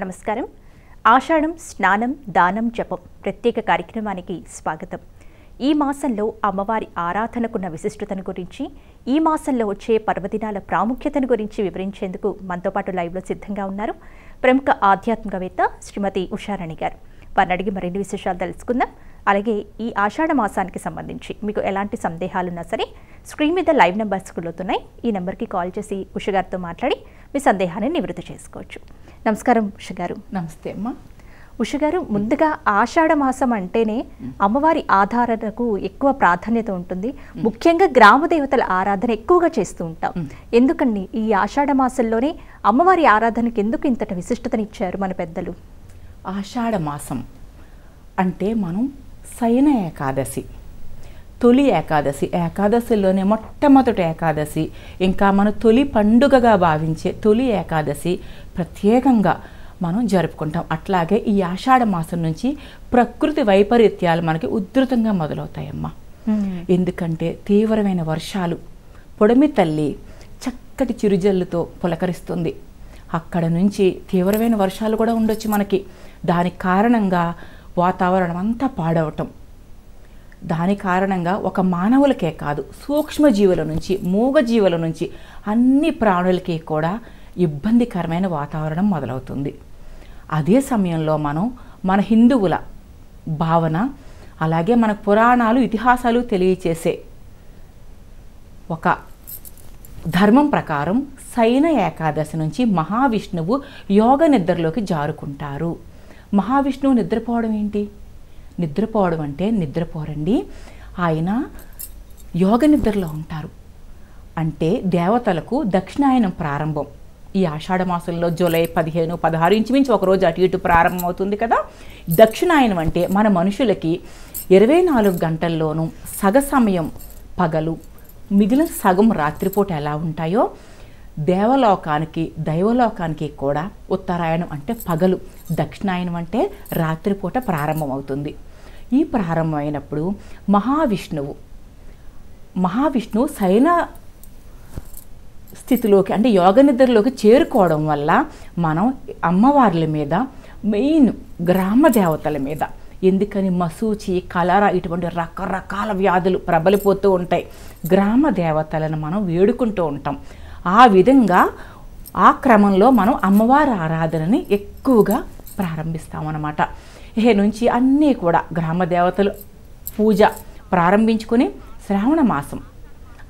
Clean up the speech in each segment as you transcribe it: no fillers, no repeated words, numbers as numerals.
నమస్కారం. ఆషాఢం స్నానం దానం జపం ప్రత్యేక కార్యక్రమానికి స్వాగతం. ఈ మాసంలో అమ్మవారి ఆరాధనకున్న విశిష్టతను గురించి, ఈ మాసంలో వచ్చే పర్వదినాల ప్రాముఖ్యతను గురించి వివరించేందుకు మనతో పాటు లైవ్లో సిద్ధంగా ఉన్నారు ప్రముఖ ఆధ్యాత్మికవేత్త శ్రీమతి ఉషారాణి గారు. వారిని అడిగి మరిన్ని విశేషాలు తెలుసుకుందాం. అలాగే ఈ ఆషాఢ మాసానికి సంబంధించి మీకు ఎలాంటి సందేహాలున్నా సరే స్క్రీన్ మీద లైవ్ నెంబర్స్ కులుతున్నాయి. ఈ నెంబర్కి కాల్ చేసి ఉష గారితో మాట్లాడి మీ సందేహాన్ని నివృత్తి చేసుకోవచ్చు. నమస్కారం ఉష గారు. నమస్తే అమ్మా. ఉష గారు, ముందుగా ఆషాఢ మాసం అంటేనే అమ్మవారి ఆరాధనకు ఎక్కువ ప్రాధాన్యత ఉంటుంది. ముఖ్యంగా గ్రామ దేవతల ఆరాధన ఎక్కువగా చేస్తూ ఉంటాం. ఎందుకండి ఈ ఆషాఢ మాసంలోనే అమ్మవారి ఆరాధనకు ఎందుకు ఇంతటి విశిష్టతనిచ్చారు మన పెద్దలు? ఆషాఢ మాసం అంటే మనం శయన ఏకాదశి, తొలి ఏకాదశి, ఏకాదశిలోనే మొట్టమొదటి ఏకాదశి, ఇంకా మన తొలి పండుగగా భావించే తొలి ఏకాదశి ప్రత్యేకంగా మనం జరుపుకుంటాం. అట్లాగే ఈ ఆషాఢ మాసం నుంచి ప్రకృతి వైపరీత్యాలు మనకి ఉధృతంగా మొదలవుతాయమ్మా. ఎందుకంటే తీవ్రమైన వర్షాలు, పొడమి తల్లి చక్కటి చిరుజల్లుతో పులకరిస్తుంది. అక్కడ నుంచి తీవ్రమైన వర్షాలు కూడా ఉండొచ్చు మనకి. దానికి కారణంగా వాతావరణం అంతా పాడవటం, దాని కారణంగా ఒక మానవులకే కాదు సూక్ష్మజీవుల నుంచి, మూగజీవుల నుంచి అన్ని ప్రాణులకి కూడా ఇబ్బందికరమైన వాతావరణం మొదలవుతుంది. అదే సమయంలో మనం మన హిందువుల భావన, అలాగే మన పురాణాలు ఇతిహాసాలు తెలియచేసే ఒక ధర్మం ప్రకారం శయన ఏకాదశి నుంచి మహావిష్ణువు యోగ నిద్రలోకి జారుకుంటారు. మహావిష్ణువు నిద్రపోవడం ఏంటి? నిద్రపోవడం అంటే నిద్రపోరండి, ఆయన యోగ నిద్రలో ఉంటారు. అంటే దేవతలకు దక్షిణాయనం ప్రారంభం ఈ ఆషాఢ మాసంలో జూలై 15, 16 ఇంచుమించు ఒకరోజు అటు ఇటు ప్రారంభం అవుతుంది కదా. దక్షిణాయనం అంటే మన మనుషులకి 24 గంటల్లోనూ సగ సమయం పగలు, మిగిలిన సగం రాత్రిపూట ఎలా ఉంటాయో దేవలోకానికి దైవలోకానికి కూడా ఉత్తరాయణం అంటే పగలు, దక్షిణాయనం అంటే రాత్రిపూట ప్రారంభం అవుతుంది. ఈ ప్రారంభమైనప్పుడు మహావిష్ణువు శయన స్థితిలోకి అంటే యోగ నిద్రలోకి చేరుకోవడం వల్ల మనం అమ్మవార్ల మీద, మెయిన్ గ్రామ దేవతల మీద, ఎందుకని మసూచి, కలరా ఇటువంటి రకరకాల వ్యాధులు ప్రబలిపోతూ ఉంటాయి. గ్రామ దేవతలను మనం వేడుకుంటూ ఉంటాం. ఆ విధంగా ఆ క్రమంలో మనం అమ్మవారి ఆరాధనని ఎక్కువగా ప్రారంభిస్తామన్నమాట. ఇహ నుంచి అన్నీ కూడా గ్రామ దేవతలు పూజ ప్రారంభించుకొని శ్రావణ మాసం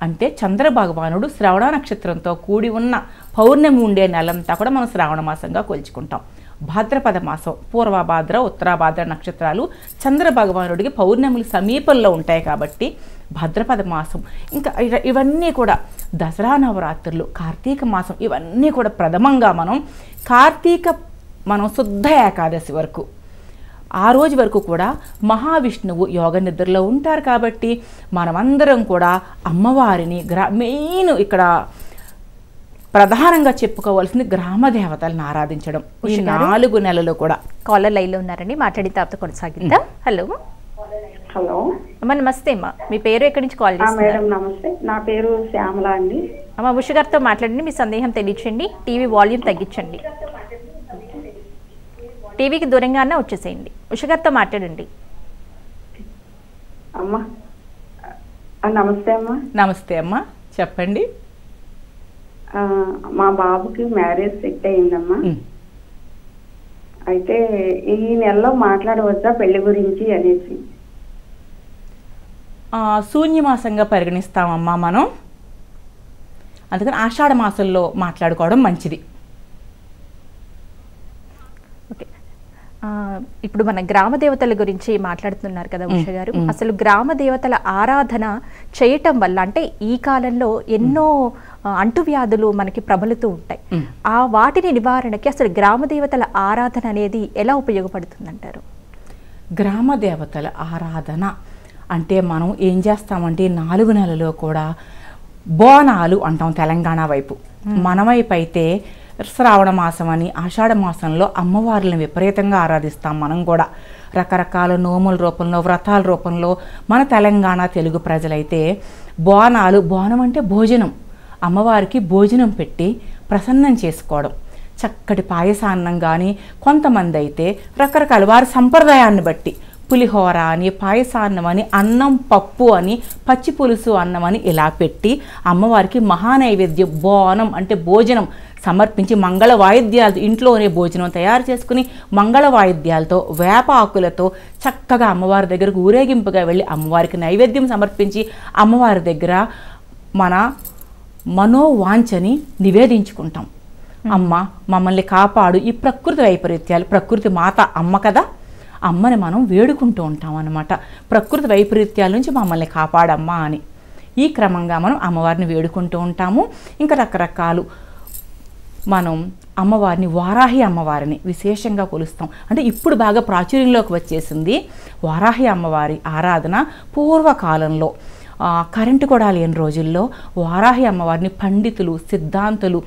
అంటే చంద్ర భగవానుడు శ్రవణ నక్షత్రంతో కూడి ఉన్న పౌర్ణమి ఉండే నెలంతా కూడా మనం శ్రావణ మాసంగా కొలుచుకుంటాం. భాద్రపద మాసం, పూర్వభాద్ర, ఉత్తరాభాద్ర నక్షత్రాలు చంద్ర భగవానుడికి పౌర్ణములు సమీపంలో ఉంటాయి కాబట్టి భాద్రపద మాసం. ఇంకా ఇవన్నీ కూడా దసరా నవరాత్రులు, కార్తీక మాసం, ఇవన్నీ కూడా ప్రథమంగా మనం శుద్ధ ఏకాదశి వరకు, ఆ రోజు వరకు కూడా మహావిష్ణువు యోగ నిద్రలో ఉంటారు. కాబట్టి మనమందరం కూడా అమ్మవారిని మెయిన్ ఇక్కడ ప్రధానంగా చెప్పుకోవాల్సింది గ్రామ దేవతలను ఆరాధించడం. ఈ 4 నెలలు కూడా. కాలర్ లైన్లో ఉన్నారండి, మాట్లాడిన తర్వాత కొనసాగిద్దాం. హలో అమ్మ, నమస్తే అమ్మా. మీ పేరు ఎక్కడి నుంచి కాల్ చేస్తున్నారు? మేడం నమస్తే, నా పేరు శ్యామల అండి. అమ్మ, ఉష గారితో మాట్లాడండి, మీ సందేహం తెలియచేయండి. టీవీ వాల్యూమ్ తగ్గించండి, టీవీకి దూరంగానే వచ్చేసేయండి. ఉష గారితో మాట్లాడండి. అమ్మా నమస్తే అమ్మా. నమస్తే అమ్మా, చెప్పండి. మా బాబుకి మ్యారేజ్ సెట్ అయిందమ్మా. అయితే ఈ నెలలో మాట్లాడవచ్చా పెళ్లి గురించి అనేసి? శూన్యమాసంగా పరిగణిస్తామమ్మా మనం, అందుకని ఆషాఢ మాసంలో మాట్లాడుకోవడం మంచిది. ఇప్పుడు మన గ్రామ దేవతల గురించి మాట్లాడుతున్నారు కదా ఉష గారు. అసలు గ్రామ దేవతల ఆరాధన చేయటం వల్ల అంటే ఈ కాలంలో ఎన్నో అంటువ్యాధులు మనకి ప్రబలుతూ ఉంటాయి. ఆ వాటిని నివారణకి అసలు గ్రామ దేవతల ఆరాధన అనేది ఎలా ఉపయోగపడుతుందంటారు? గ్రామ దేవతల ఆరాధన అంటే మనం ఏం చేస్తామంటే 4 నెలల్లో కూడా బోనాలు అంటాం తెలంగాణ వైపు. మన వైపు అయితే శ్రావణ మాసం అని, ఆషాఢ మాసంలో అమ్మవార్లను విపరీతంగా ఆరాధిస్తాం. మనం కూడా రకరకాల నోముల రూపంలో, వ్రతాల రూపంలో మన తెలంగాణ తెలుగు ప్రజలైతే బోనం అంటే భోజనం, అమ్మవారికి భోజనం పెట్టి ప్రసన్నం చేసుకోవడం, చక్కటి పాయసాన్నం కానీ, కొంతమంది అయితే రకరకాల వారి సంప్రదాయాన్ని బట్టి పులిహోర అని, పాయసాన్నం అని, అన్నం పప్పు అని, పచ్చి పులుసు అన్నం అని ఇలా పెట్టి అమ్మవారికి మహానైవేద్యం బోనం అంటే భోజనం సమర్పించి మంగళ వాయిద్యాలతో ఇంట్లోనే భోజనం తయారు చేసుకుని మంగళ వాయిద్యాలతో వేప ఆకులతో చక్కగా అమ్మవారి దగ్గరకు ఊరేగింపుగా వెళ్ళి అమ్మవారికి నైవేద్యం సమర్పించి అమ్మవారి దగ్గర మన మనోవాంఛని నివేదించుకుంటాం. అమ్మ మమ్మల్ని కాపాడు, ఈ ప్రకృతి వైపరీత్యాలు, ప్రకృతి మాత అమ్మ కదా, అమ్మని మనం వేడుకుంటూ ఉంటాం అన్నమాట. ప్రకృతి వైపరీత్యాల నుంచి మమ్మల్ని కాపాడమ్మా అని ఈ క్రమంగా మనం అమ్మవారిని వేడుకుంటూ ఉంటాము. ఇంకా రకరకాలు మనం అమ్మవారిని వారాహి అమ్మవారిని విశేషంగా కొలుస్తాం. అంటే ఇప్పుడు బాగా ప్రాచుర్యంలోకి వచ్చేసింది వారాహి అమ్మవారి ఆరాధన. పూర్వకాలంలో కరెంటు కూడా లేని రోజుల్లో వారాహి అమ్మవారిని పండితులు, సిద్ధాంతులు,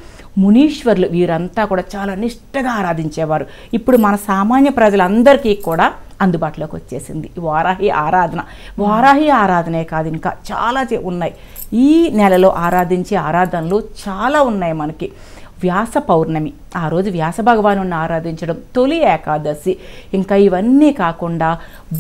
మునీశ్వర్లు వీరంతా కూడా చాలా నిష్టగా ఆరాధించేవారు. ఇప్పుడు మన సామాన్య ప్రజలందరికీ కూడా అందుబాటులోకి వచ్చేసింది ఈ వారాహి ఆరాధన. వారాహి ఆరాధనే కాదు, ఇంకా చాలా ఉన్నాయి. ఈ నెలలో ఆరాధించే ఆరాధనలు చాలా ఉన్నాయి మనకి. వ్యాస పౌర్ణమి, ఆ రోజు వ్యాస భగవాను ఆరాధించడం, తొలి ఏకాదశి, ఇంకా ఇవన్నీ కాకుండా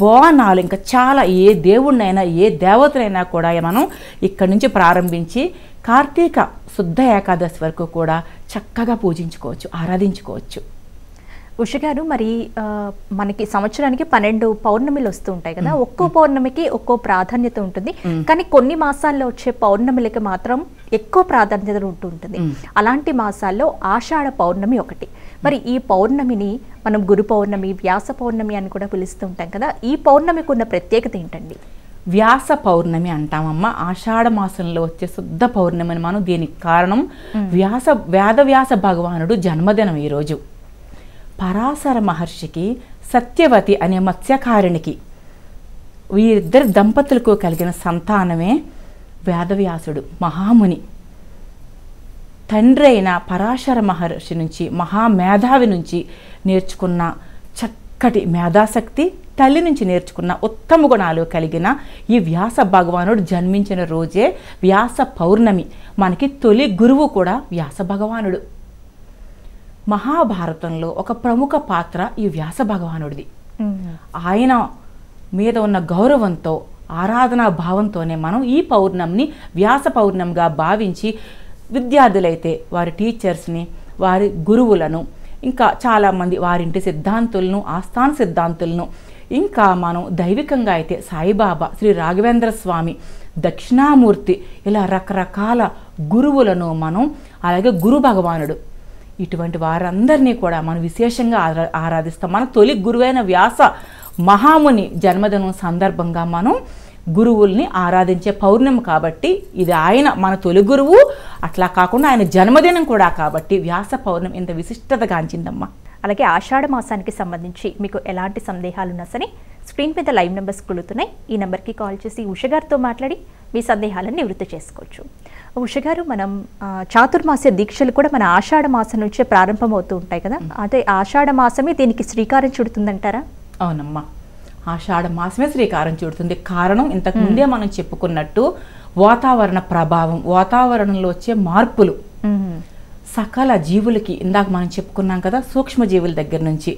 బోనాలు, ఇంకా చాలా ఏ దేవుణ్ణైనా ఏ దేవతనైనా కూడా మనం ఇక్కడి నుంచి ప్రారంభించి కార్తీక శుద్ధ ఏకాదశి వరకు కూడా చక్కగా పూజించుకోవచ్చు, ఆరాధించుకోవచ్చు. ఉష గారు, మరి మనకి సంవత్సరానికి 12 పౌర్ణమిలు వస్తూ ఉంటాయి కదా, ఒక్కో పౌర్ణమికి ఒక్కో ప్రాధాన్యత ఉంటుంది. కానీ కొన్ని మాసాల్లో వచ్చే పౌర్ణమిలకి మాత్రం ఎక్కువ ప్రాధాన్యత ఉంటుంది. అలాంటి మాసాల్లో ఆషాఢ పౌర్ణమి ఒకటి. మరి ఈ పౌర్ణమిని మనం గురు పౌర్ణమి, వ్యాస పౌర్ణమి అని కూడా పిలుస్తూ ఉంటాం కదా, ఈ పౌర్ణమికి ఉన్న ప్రత్యేకత ఏంటండి? వ్యాస పౌర్ణమి అంటామమ్మ. ఆషాఢ మాసంలో వచ్చే శుద్ధ పౌర్ణమి అని మనం, దీనికి కారణం వేదవ్యాస భగవానుడు జన్మదినం ఈరోజు. పరాశర మహర్షికి సత్యవతి అనే మత్స్యకారిణికి వీరిద్దరు దంపతులకు కలిగిన సంతానమే వేదవ్యాసుడు మహాముని. తండ్రి అయిన పరాశర మహర్షి నుంచి, మహామేధావి నుంచి నేర్చుకున్న చక్కటి మేధాశక్తి, తల్లి నుంచి నేర్చుకున్న ఉత్తమ గుణాలు కలిగిన ఈ వ్యాస భగవానుడు జన్మించిన రోజే వ్యాస పౌర్ణమి. మనకి తొలి గురువు కూడా వ్యాస భగవానుడు. మహాభారతంలో ఒక ప్రముఖ పాత్ర ఈ వ్యాస భగవానుడిది. ఆయన మీద ఉన్న గౌరవంతో, ఆరాధనా భావంతోనే మనం ఈ పౌర్ణమిని వ్యాస పౌర్ణమిగా భావించి విద్యార్థులైతే వారి టీచర్స్ని, వారి గురువులను, ఇంకా చాలామంది వారింటి సిద్ధాంతులను, ఆస్థాన సిద్ధాంతులను, ఇంకా మనం దైవికంగా అయితే సాయిబాబా, శ్రీ రాఘవేంద్ర స్వామి, దక్షిణామూర్తి, ఇలా రకరకాల గురువులను మనం, అలాగే గురు భగవానుడు, ఇటువంటి వారందరినీ కూడా మనం విశేషంగా ఆరాధిస్తాం. మన తొలి గురువైన వ్యాస మహాముని జన్మదినం సందర్భంగా మనం గురువుల్ని ఆరాధించే పౌర్ణమి కాబట్టి ఇది ఆయన మన తొలి గురువు. అట్లా కాకుండా ఆయన జన్మదినం కూడా కాబట్టి వ్యాస పౌర్ణమి ఇంత విశిష్టతగాంచిందమ్మా. అలాగే ఆషాఢ మాసానికి సంబంధించి మీకు ఎలాంటి సందేహాలు ఉన్నా సరే స్క్రీన్ మీద లైవ్ నెంబర్స్ కులుతున్నాయి. ఈ నెంబర్కి కాల్ చేసి ఉషగారితో మాట్లాడి మీ సందేహాలను నివృత్తి చేసుకోవచ్చు. ఉషగారు, మనం చాతుర్మాస దీక్షలు కూడా మన ఆషాఢ మాసం నుంచే ప్రారంభమవుతూ ఉంటాయి కదా, అదే ఆషాఢ మాసమే దీనికి శ్రీకారం చుడుతుందంటారా? అవునమ్మా, ఆషాఢ మాసమే శ్రీకారం చుడుతుంది. కారణం ఇంతకు ముందే మనం చెప్పుకున్నట్టు వాతావరణ ప్రభావం, వాతావరణంలో వచ్చే మార్పులు సకల జీవులకి, ఇందాక మనం చెప్పుకున్నాం కదా, సూక్ష్మజీవుల దగ్గర నుంచి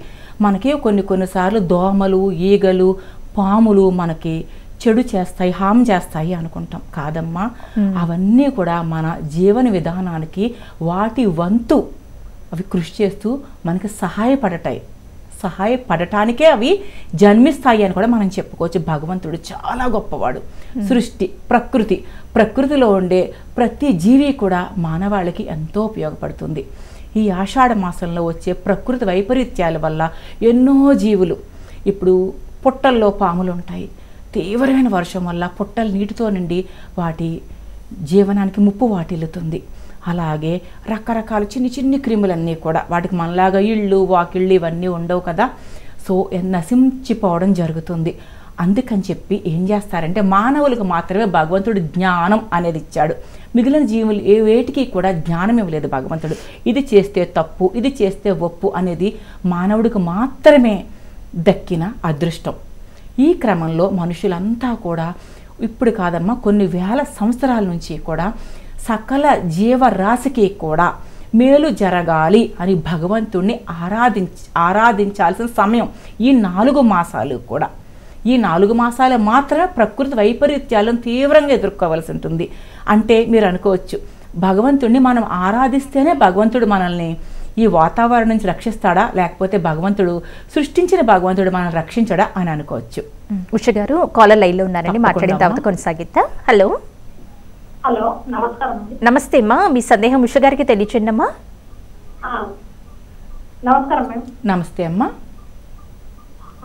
మనకి కొన్నిసార్లు దోమలు, ఈగలు, పాములు మనకి చెడు చేస్తాయి, హామ్ చేస్తాయి అనుకుంటాం. కాదమ్మా, అవన్నీ కూడా మన జీవన విధానానికి వాటి వంతు అవి కృషి చేస్తూ మనకి సహాయపడటానికే అవి జన్మిస్తాయి అని కూడా మనం చెప్పుకోవచ్చు. భగవంతుడు చాలా గొప్పవాడు. సృష్టి, ప్రకృతిలో ఉండే ప్రతి జీవి కూడా మానవాళికి ఎంతో ఉపయోగపడుతుంది. ఈ ఆషాఢ మాసంలో వచ్చే ప్రకృతి వైపరీత్యాల వల్ల ఎన్నో జీవులు, ఇప్పుడు పుట్టల్లో పాములు ఉంటాయి, తీవ్రమైన వర్షం వల్ల పుట్టలు నీటితో నిండి వాటి జీవనానికి ముప్పు వాటిల్లుతుంది. అలాగే రకరకాల చిన్ని క్రిములన్నీ కూడా, వాటికి మనలాగా ఇళ్ళు, వాకిళ్ళు ఇవన్నీ ఉండవు కదా, సో నశించిపోవడం జరుగుతుంది. అందుకని చెప్పి ఏం చేస్తారంటే, మానవులకు మాత్రమే భగవంతుడు జ్ఞానం అనేది ఇచ్చాడు. మిగిలిన జీవులు ఏ వేటికి కూడా జ్ఞానం ఇవ్వలేదు భగవంతుడు. ఇది చేస్తే తప్పు, ఇది చేస్తే ఒప్పు అనేది మానవుడికి మాత్రమే దక్కిన అదృష్టం. ఈ క్రమంలో మనుషులంతా కూడా ఇప్పుడు కాదమ్మా, కొన్ని వేల సంవత్సరాల నుంచి కూడా సకల జీవరాశికి కూడా మేలు జరగాలి అని భగవంతుణ్ణి ఆరాధించాల్సిన సమయం ఈ 4 మాసాలు కూడా. ఈ 4 మాసాలు మాత్రమే ప్రకృతి వైపరీత్యాలను తీవ్రంగా ఎదుర్కోవాల్సి ఉంటుంది. అంటే మీరు అనుకోవచ్చు, భగవంతుడిని మనం ఆరాధిస్తేనే భగవంతుడు మనల్ని ఈ వాతావరణం నుంచి రక్షిస్తాడా, లేకపోతే భగవంతుడు సృష్టించిన భగవంతుడు మనల్ని రక్షించడా అని అనుకోవచ్చు. ఉష గారు కాలర్ లైన్లో ఉన్నారండి, మాట్లాడిన తర్వాత కొనసాగిద్దాం. హలో హలో, నమస్కారం అండి. నమస్తే అమ్మా, మీ సందేహం ఉష గారికి తెలియచేయండి అమ్మా. నమస్కారం మేడం. నమస్తే అమ్మా.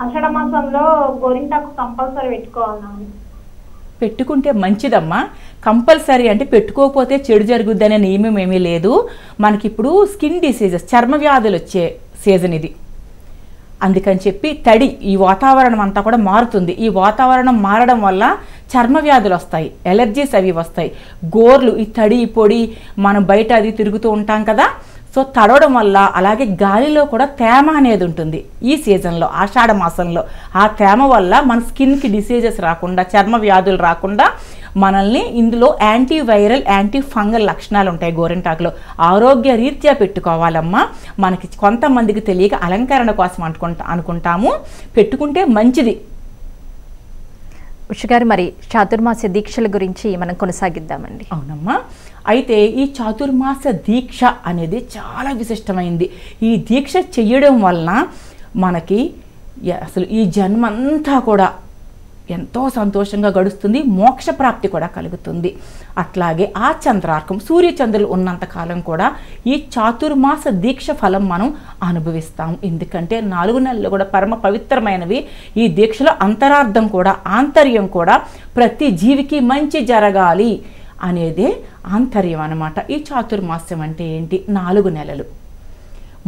ఆషాఢ మాసంలో గోరింటాకు కంపల్సరీ పెట్టుకోవాలని. పెట్టుకుంటే మంచిదమ్మా. కంపల్సరీ అంటే పెట్టుకోకపోతే చెడు జరుగుద్దనే నియమం ఏమీ లేదు. మనకి ఇప్పుడు స్కిన్ డిసీజెస్, చర్మ వ్యాధులు వచ్చే సీజన్ ఇది. అందుకని చెప్పి తడి, ఈ వాతావరణం అంతా కూడా మారుతుంది. ఈ వాతావరణం మారడం వల్ల చర్మ వ్యాధులు వస్తాయి, ఎలర్జీస్ అవి వస్తాయి. గోర్లు, ఈ తడి పొడి మనం బయట అది తిరుగుతూ ఉంటాం కదా, సో తడవడం వల్ల, అలాగే గాలిలో కూడా తేమ అనేది ఉంటుంది ఈ సీజన్లో, ఆషాఢ మాసంలో. ఆ తేమ వల్ల మన స్కిన్కి డిసీజెస్ రాకుండా, చర్మ వ్యాధులు రాకుండా మనల్ని ఇందులో యాంటీవైరల్, యాంటీ ఫంగల్ లక్షణాలు ఉంటాయి గోరింటాకులో. ఆరోగ్య రీత్యా పెట్టుకోవాలమ్మా. మనకి కొంతమందికి తెలియక అలంకరణ కోసం అనుకుంటాము, పెట్టుకుంటే మంచిది. ఉష గారు, మరి చాతుర్మాస దీక్షల గురించి మనం కొనసాగిద్దామండి. అవునమ్మా. అయితే ఈ చాతుర్మాస దీక్ష అనేది చాలా విశిష్టమైంది. ఈ దీక్ష చెయ్యడం వలన మనకి అసలు ఈ జన్మంతా కూడా ఎంతో సంతోషంగా గడుస్తుంది, మోక్ష ప్రాప్తి కూడా కలుగుతుంది. అట్లాగే ఆ చంద్రార్కం, సూర్యచంద్రులు ఉన్నంత కాలం కూడా ఈ చాతుర్మాస దీక్ష ఫలం మనం అనుభవిస్తాం. ఎందుకంటే 4 నెలలు కూడా పరమ పవిత్రమైనవి. ఈ దీక్షలో అంతరార్థం కూడా, ఆంతర్యం కూడా ప్రతి జీవికి మంచి జరగాలి అనేదే ఆంతర్యం అన్నమాట. ఈ చాతుర్మాస్యం అంటే ఏంటి? 4 నెలలు.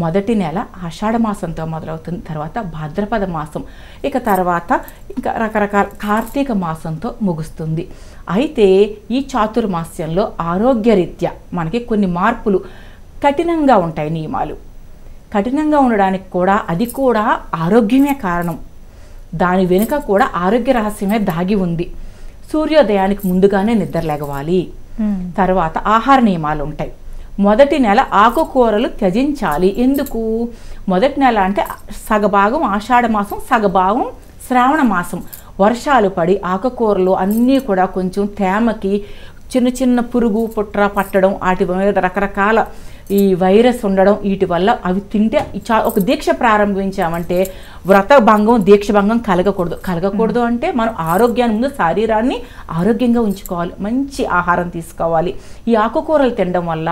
మొదటి నెల ఆషాఢ మాసంతో మొదలవుతుంది, తర్వాత భాద్రపద మాసం, ఇక తర్వాత ఇంకా రకరకాల కార్తీక మాసంతో ముగుస్తుంది. అయితే ఈ చాతుర్మాస్యంలో ఆరోగ్యరీత్యా మనకి కొన్ని మార్పులు, కఠినంగా ఉంటాయి నియమాలు. కఠినంగా ఉండడానికి కూడా అది కూడా ఆరోగ్యమే కారణం. దాని వెనుక కూడా ఆరోగ్య రహస్యమే దాగి ఉంది. సూర్యోదయానికి ముందుగానే నిద్రలేగవాలి. తర్వాత ఆహార నియమాలు ఉంటాయి. మొదటి నెల ఆకుకూరలు త్యజించాలి. ఎందుకు? మొదటి నెల అంటే సగభాగం ఆషాఢ మాసం, సగభాగం శ్రావణ మాసం. వర్షాలు పడి ఆకుకూరలు అన్నీ కూడా కొంచెం తేమకి చిన్న చిన్న పురుగు పుట్ర పట్టడం, వాటి మీద రకరకాల ఈ వైరస్ ఉండడం, వీటి వల్ల అవి తింటే ఒక దీక్ష ప్రారంభించామంటే వ్రత భంగం, దీక్ష భంగం కలగకూడదు అంటే మనం ఆరోగ్యాన్ని, ముందు శరీరాన్ని ఆరోగ్యంగా ఉంచుకోవాలి, మంచి ఆహారం తీసుకోవాలి. ఈ ఆకుకూరలు తినడం వల్ల,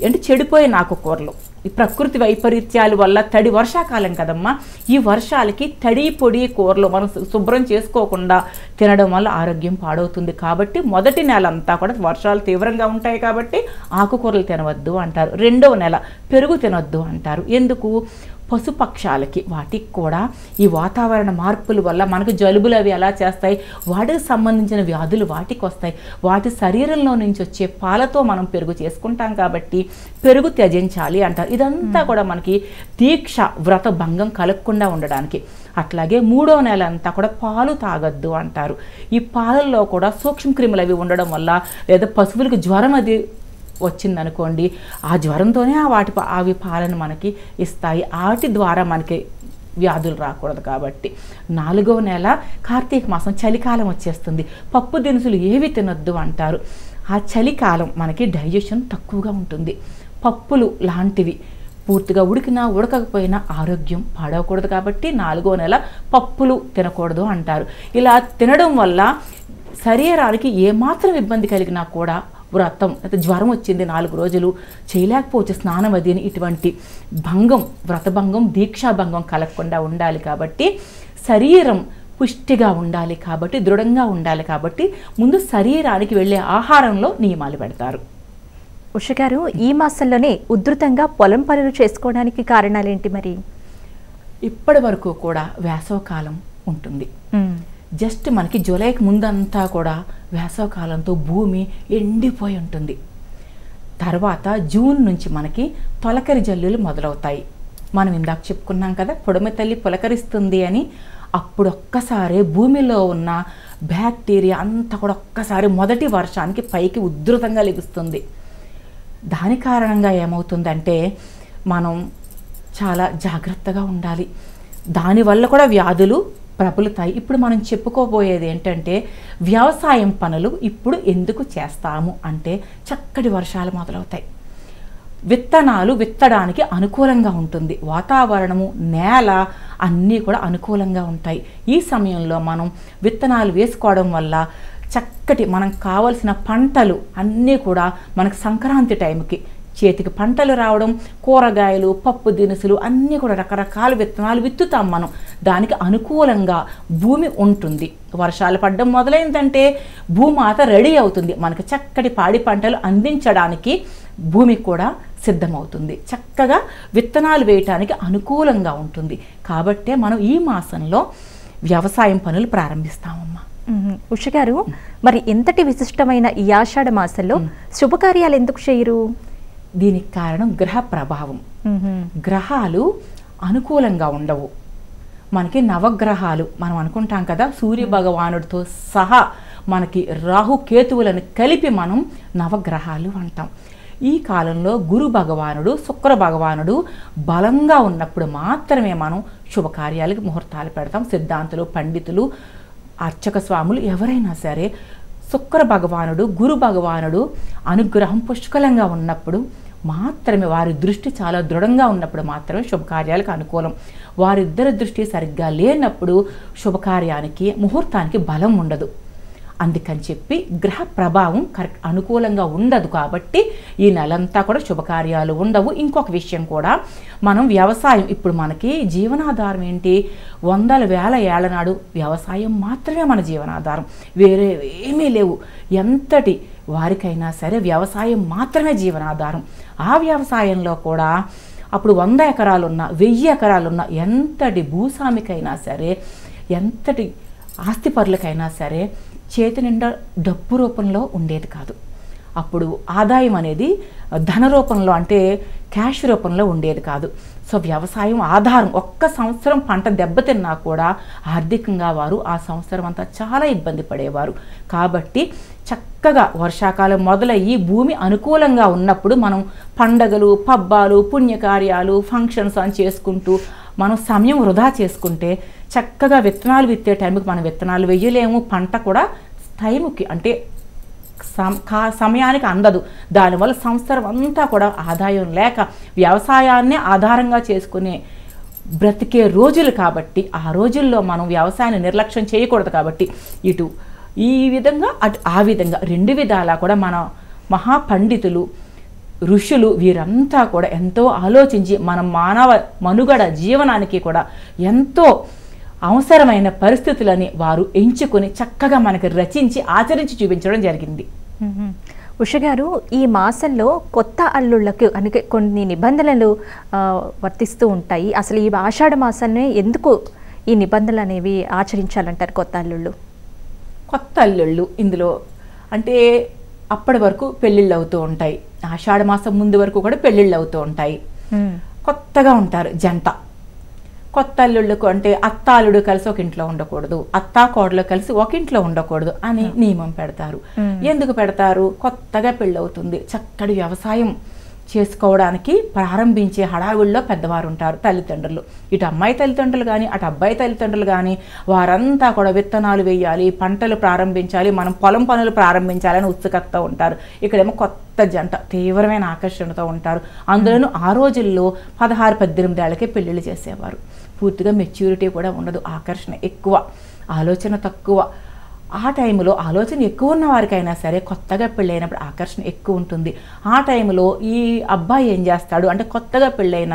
అంటే చెడిపోయిన ఆకుకూరలు, ఈ ప్రకృతి వైపరీత్యాల వల్ల, తడి వర్షాకాలం కదమ్మా, ఈ వర్షాలకి తడి పొడి కూరలు మనం శుభ్రం చేసుకోకుండా తినడం వల్ల ఆరోగ్యం పాడవుతుంది. కాబట్టి మొదటి నెల అంతా కూడా వర్షాలు తీవ్రంగా ఉంటాయి కాబట్టి ఆకుకూరలు తినవద్దు అంటారు. రెండవ నెల పెరుగు తినొద్దు అంటారు. ఎందుకు? పశుపక్షాలకి, వాటికి కూడా ఈ వాతావరణ మార్పుల వల్ల మనకు జలుబులు అవి ఎలా చేస్తాయి, వాటికి సంబంధించిన వ్యాధులు వాటికి వస్తాయి. వాటి శరీరంలో నుంచి వచ్చే పాలతో మనం పెరుగు చేసుకుంటాం కాబట్టి పెరుగు త్యజించాలి అంటారు. ఇదంతా కూడా మనకి దీక్ష, వ్రత భంగం కలగకుండా ఉండడానికి. అట్లాగే 3వ నెల అంతా కూడా పాలు తాగొద్దు అంటారు. ఈ పాలల్లో కూడా సూక్ష్మక్రిములు అవి ఉండడం వల్ల, లేదా పశువులకు జ్వరం అది వచ్చిందనుకోండి, ఆ జ్వరంతోనే అవి పాలను మనకి ఇస్తాయి. వాటి ద్వారా మనకి వ్యాధులు రాకూడదు. కాబట్టి 4వ నెల కార్తీక మాసం, చలికాలం వచ్చేస్తుంది. పప్పు దినుసులు ఏవి తినొద్దు అంటారు. ఆ చలికాలం మనకి డైజెషన్ తక్కువగా ఉంటుంది. పప్పులు లాంటివి పూర్తిగా ఉడికినా ఉడకకపోయినా ఆరోగ్యం పాడవకూడదు. కాబట్టి 4వ నెల పప్పులు తినకూడదు అంటారు. ఇలా తినడం వల్ల శరీరానికి ఏమాత్రం ఇబ్బంది కలిగినా కూడా, వ్రతం అయితే జ్వరం వచ్చింది 4 రోజులు చేయలేకపోవచ్చు స్నానం అది అని, ఇటువంటి భంగం, వ్రతభంగం, దీక్షాభంగం కలగకుండా ఉండాలి. కాబట్టి శరీరం పుష్టిగా ఉండాలి, కాబట్టి దృఢంగా ఉండాలి. కాబట్టి ముందు శరీరానికి వెళ్ళే ఆహారంలో నియమాలు పెడతారు. ఉష గారు, ఈ మాసంలోనే ఉధృతంగా పొలం పనులు చేసుకోవడానికి కారణాలేంటి మరి? ఇప్పటి వరకు కూడా వేసవకాలం ఉంటుంది. జస్ట్ మనకి జూలైకి ముందంతా కూడా వేసవకాలంతో భూమి ఎండిపోయి ఉంటుంది. తర్వాత జూన్ నుంచి మనకి తొలకరి జల్లులు మొదలవుతాయి. మనం ఇందాక చెప్పుకున్నాం కదా, పొడమ తల్లి పులకరిస్తుంది అని. అప్పుడు ఒక్కసారి భూమిలో ఉన్న బ్యాక్టీరియా అంతా కూడా ఒక్కసారి మొదటి వర్షానికి పైకి ఉధృతంగా లెగుస్తుంది. దాని కారణంగా ఏమవుతుందంటే మనం చాలా జాగ్రత్తగా ఉండాలి. దానివల్ల కూడా వ్యాధులు ప్రబలుతాయి. ఇప్పుడు మనం చెప్పుకోబోయేది ఏంటంటే వ్యవసాయం పనులు ఇప్పుడు ఎందుకు చేస్తాము అంటే చక్కటి వర్షాలు మొదలవుతాయి, విత్తనాలు విత్తడానికి అనుకూలంగా ఉంటుంది, వాతావరణము నేల అన్నీ కూడా అనుకూలంగా ఉంటాయి. ఈ సమయంలో మనం విత్తనాలు వేసుకోవడం వల్ల చక్కటి మనకు కావలసిన పంటలు అన్నీ కూడా మనకు సంక్రాంతి టైంకి చేతికి పంటలు రావడం, కూరగాయలు పప్పు దినుసులు అన్నీ కూడా రకరకాల విత్తనాలు విత్తుతాం మనం. దానికి అనుకూలంగా భూమి ఉంటుంది. వర్షాలు పడడం మొదలైందంటే భూమాత రెడీ అవుతుంది, మనకి చక్కటి పాడి పంటలు అందించడానికి భూమి కూడా సిద్ధమవుతుంది, చక్కగా విత్తనాలు వేయటానికి అనుకూలంగా ఉంటుంది. కాబట్టే మనం ఈ మాసంలో వ్యవసాయం పనులు ప్రారంభిస్తామమ్మా. ఉష గారు, మరి ఎంతటి విశిష్టమైన ఈ ఆషాఢ మాసంలో శుభకార్యాలు ఎందుకు చేయరు? దీనికి కారణం గ్రహ ప్రభావం. గ్రహాలు అనుకూలంగా ఉండవు మనకి. నవగ్రహాలు మనం అనుకుంటాం కదా, సూర్య భగవానుడితో సహా మనకి రాహు కేతువులను కలిపి మనం నవగ్రహాలు అంటాం. ఈ కాలంలో గురు భగవానుడు శుక్ర భగవానుడు బలంగా ఉన్నప్పుడు మాత్రమే మనం శుభకార్యాలకు ముహూర్తాలు పెడతాం. సిద్ధాంతులు, పండితులు, అర్చక స్వాములు ఎవరైనా సరే శుక్ర భగవానుడు గురు భగవానుడు అనుగ్రహం పుష్కలంగా ఉన్నప్పుడు మాత్రమే, వారి దృష్టి చాలా దృఢంగా ఉన్నప్పుడు మాత్రమే శుభకార్యాలకు అనుకూలం. వారిద్దరి దృష్టి సరిగ్గా లేనప్పుడు శుభకార్యానికి ముహూర్తానికి బలం ఉండదు. అందుకని చెప్పి గ్రహ ప్రభావం కరెక్ట్ అనుకూలంగా ఉండదు. కాబట్టి ఈ నెలంతా కూడా శుభకార్యాలు ఉండవు. ఇంకొక విషయం కూడా, మనం వ్యవసాయం ఇప్పుడు మనకి జీవనాధారం ఏంటి? వందల వేల ఏళ్ల నాడు వ్యవసాయం మాత్రమే మన జీవనాధారం, వేరే ఏమీ లేవు. ఎంతటి వారికైనా సరే వ్యవసాయం మాత్రమే జీవనాధారం. ఆ వ్యవసాయంలో కూడా అప్పుడు 100 ఎకరాలున్నా 1000 ఎకరాలున్నా ఎంతటి భూస్వామికైనా సరే ఎంతటి ఆస్తిపరులకైనా సరే చేతి నిండా డబ్బు రూపంలో ఉండేది కాదు. అప్పుడు ఆదాయం అనేది ధన రూపంలో అంటే క్యాష్ రూపంలో ఉండేది కాదు. సో వ్యవసాయం ఆధారం. ఒక్క సంవత్సరం పంట దెబ్బతిన్నా కూడా ఆర్థికంగా వారు ఆ సంవత్సరం అంతా చాలా ఇబ్బంది పడేవారు. కాబట్టి చక్కగా వర్షాకాలం మొదలయ్యి భూమి అనుకూలంగా ఉన్నప్పుడు మనం పండగలు, పబ్బాలు, పుణ్యకార్యాలు, ఫంక్షన్స్ అని చేసుకుంటూ మనం సమయం వృధా చేసుకుంటే చక్కగా విత్తనాలు విత్తే టైంకి మనం విత్తనాలు వేయలేము. పంట కూడా టైంకి అంటే సమయానికి అందదు. దానివల్ల సంవత్సరం అంతా కూడా ఆదాయం లేక వ్యవసాయాన్నే ఆధారంగా చేసుకునే బ్రతికే రోజులు. కాబట్టి ఆ రోజుల్లో మనం వ్యవసాయాన్ని నిర్లక్ష్యం చేయకూడదు. కాబట్టి ఇటు ఈ విధంగా అటు ఆ విధంగా రెండు విధాలా కూడా మన మహాపండితులు, ఋషులు వీరంతా కూడా ఎంతో ఆలోచించి మన మానవ మనుగడ జీవనానికి కూడా ఎంతో అవసరమైన పరిస్థితులని వారు ఎంచుకొని చక్కగా మనకి రచించి ఆచరించి చూపించడం జరిగింది. ఉష గారు, ఈ మాసంలో కొత్త అల్లుళ్లకు అంటే కొన్ని నిబంధనలు వర్తిస్తూ ఉంటాయి. అసలు ఈ ఆషాఢ మాసాన్ని ఎందుకు ఈ నిబంధనలు అనేవి ఆచరించాలంటారు కొత్త అల్లుళ్ళు? కొత్త అల్లుళ్ళు ఇందులో అంటే అప్పటి వరకు పెళ్ళిళ్ళు అవుతూ ఉంటాయి. ఆషాఢ మాసం ముందు వరకు కూడా పెళ్ళిళ్ళు అవుతూ ఉంటాయి. కొత్తగా ఉంటారు జంట. కొత్త అల్లుళ్ళకు అంటే అత్తాలుడు కలిసి ఒక ఇంట్లో ఉండకూడదు, అత్తా కోడలు కలిసి ఒక ఇంట్లో ఉండకూడదు అని నియమం పెడతారు. ఎందుకు పెడతారు? కొత్తగా పెళ్ళవుతుంది, చక్కటి వ్యవసాయం చేసుకోవడానికి ప్రారంభించే హడావుల్లో పెద్దవారు ఉంటారు, తల్లిదండ్రులు. ఇటు అమ్మాయి తల్లిదండ్రులు కానీ అటు అబ్బాయి తల్లిదండ్రులు కానీ వారంతా కూడా విత్తనాలు వేయాలి, పంటలు ప్రారంభించాలి, మనం పొలం పనులు ప్రారంభించాలని ఉత్సుకతతో ఉంటారు. ఇక్కడేమో కొత్త జంట తీవ్రమైన ఆకర్షణతో ఉంటారు. అందులోనూ ఆ రోజుల్లో 16-18 ఏళ్ళకే పెళ్ళిళ్ళు చేసేవారు. పూర్తిగా మెచ్యూరిటీ కూడా ఉండదు, ఆకర్షణ ఎక్కువ, ఆలోచన తక్కువ. ఆ టైంలో ఆలోచన ఎక్కువ ఉన్న వారికైనా సరే కొత్తగా పెళ్ళైనప్పుడు ఆకర్షణ ఎక్కువ ఉంటుంది. ఆ టైంలో ఈ అబ్బాయి ఏం చేస్తాడు అంటే కొత్తగా పెళ్ళైన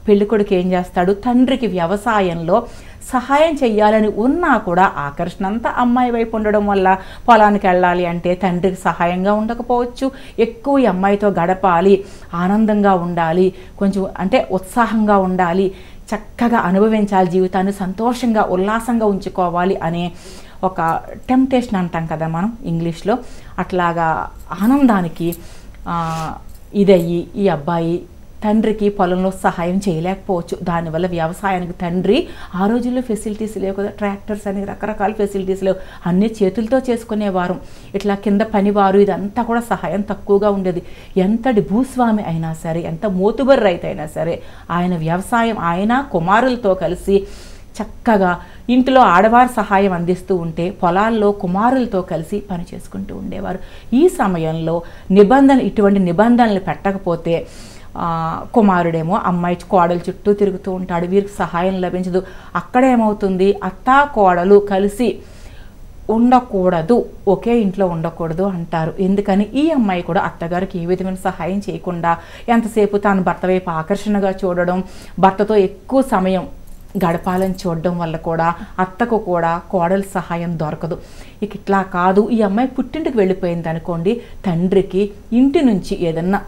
పెళ్ళికొడుకు ఏం చేస్తాడు, తండ్రికి వ్యవసాయంలో సహాయం చెయ్యాలని ఉన్నా కూడా ఆకర్షణ అంతా అమ్మాయి వైపు ఉండడం వల్ల పొలానికి వెళ్ళాలి అంటే తండ్రికి సహాయంగా ఉండకపోవచ్చు. ఎక్కువ ఈ అమ్మాయితో గడపాలి, ఆనందంగా ఉండాలి, కొంచెం అంటే ఉత్సాహంగా ఉండాలి, చక్కగా అనుభవించాలి, జీవితాన్ని సంతోషంగా ఉల్లాసంగా ఉంచుకోవాలి అనే ఒక టెంప్టేషన్ అంటాం కదా మనం ఇంగ్లీష్లో, అట్లాగా ఆనందానికి ఇదయ్యి ఈ అబ్బాయి తండ్రికి పొలంలో సహాయం చేయలేకపోవచ్చు. దానివల్ల వ్యవసాయానికి తండ్రి ఆ రోజుల్లో ఫెసిలిటీస్ లేవు కదా, ట్రాక్టర్స్ అని రకరకాల ఫెసిలిటీస్ లేవు, అన్ని చేతులతో చేసుకునేవారు. ఇట్లా కింద పనివారు ఇదంతా కూడా సహాయం తక్కువగా ఉండేది. ఎంతటి భూస్వామి అయినా సరే, ఎంత మోతుబరి రైతు అయినా సరే, ఆయన వ్యవసాయం ఆయన కుమారులతో కలిసి చక్కగా ఇంటిలో ఆడవారి సహాయం అందిస్తూ ఉంటే పొలాల్లో కుమారులతో కలిసి పని చేసుకుంటూ ఉండేవారు. ఈ సమయంలో ఇటువంటి నిబంధనలు పెట్టకపోతే కుమారుడేమో అమ్మాయి కోడల చుట్టూ తిరుగుతూ ఉంటాడు, వీరికి సహాయం లభించదు. అక్కడేమవుతుంది, అత్తా కోడలు కలిసి ఉండకూడదు, ఒకే ఇంట్లో ఉండకూడదు అంటారు. ఎందుకని ఈ అమ్మాయి కూడా అత్తగారికి ఏ విధమైన సహాయం చేయకుండా ఎంతసేపు తాను భర్త వైపు ఆకర్షణగా చూడడం, భర్తతో ఎక్కువ సమయం గడపాలని చూడడం వల్ల కూడా అత్తకు కూడా కోడలి సహాయం దొరకదు. ఇక ఇట్లా కాదు, ఈ అమ్మాయి పుట్టింటికి వెళ్ళిపోయింది అనుకోండి, తండ్రికి ఇంటి నుంచి ఏదన్నా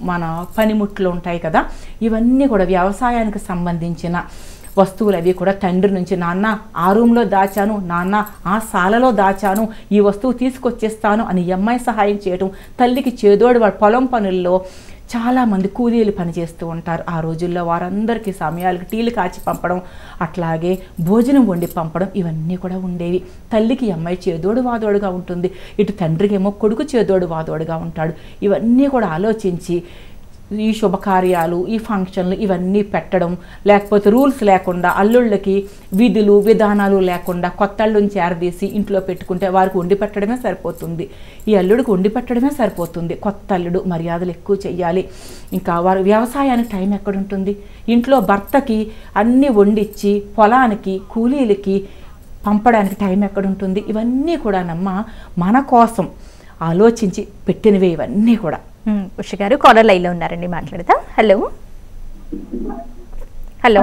మన పనిముట్లు ఉంటాయి కదా, ఇవన్నీ కూడా వ్యవసాయానికి సంబంధించిన వస్తువులు అవి కూడా తండ్రి నుంచి, నాన్న ఆ రూమ్లో దాచాను, నాన్న ఆ సాలలో దాచాను, ఈ వస్తువు తీసుకొచ్చేస్తాను అని ఈ అమ్మాయి సహాయం చేయడం. తల్లికి చేదోడు పొలం పనుల్లో చాలామంది కూలీలు పనిచేస్తూ ఉంటారు. ఆ రోజుల్లో వారందరికీ సమయాలకు టీలు కాచి పంపడం, అట్లాగే భోజనం వండి పంపడం, ఇవన్నీ కూడా ఉండేవి. తల్లికి అమ్మాయి చేదోడు వాదోడుగా ఉంటుంది, ఇటు తండ్రికి ఏమో కొడుకు చేదోడు వాదోడుగా ఉంటాడు. ఇవన్నీ కూడా ఆలోచించి ఈ శుభకార్యాలు, ఈ ఫంక్షన్లు ఇవన్నీ పెట్టడం, లేకపోతే రూల్స్ లేకుండా అల్లుళ్ళకి విధులు విధానాలు లేకుండా కొత్త అల్లుని చేరదీసి ఇంట్లో పెట్టుకుంటే వారికి వండి పెట్టడమే సరిపోతుంది. ఈ అల్లుడికి వండి పెట్టడమే సరిపోతుంది. కొత్త అల్లుడు మర్యాదలు ఎక్కువ చెయ్యాలి. ఇంకా వారు వ్యవసాయానికి టైం ఎక్కడుంటుంది, ఇంట్లో భర్తకి అన్నీ వండిచ్చి పొలానికి కూలీలకి పంపడానికి టైం ఎక్కడుంటుంది. ఇవన్నీ కూడానమ్మ మన కోసం ఆలోచించి పెట్టినవే ఇవన్నీ కూడా. ఉష గారు కాలర్ లైన్లో ఉన్నారండి, మాట్లాడదాం. హలో హలో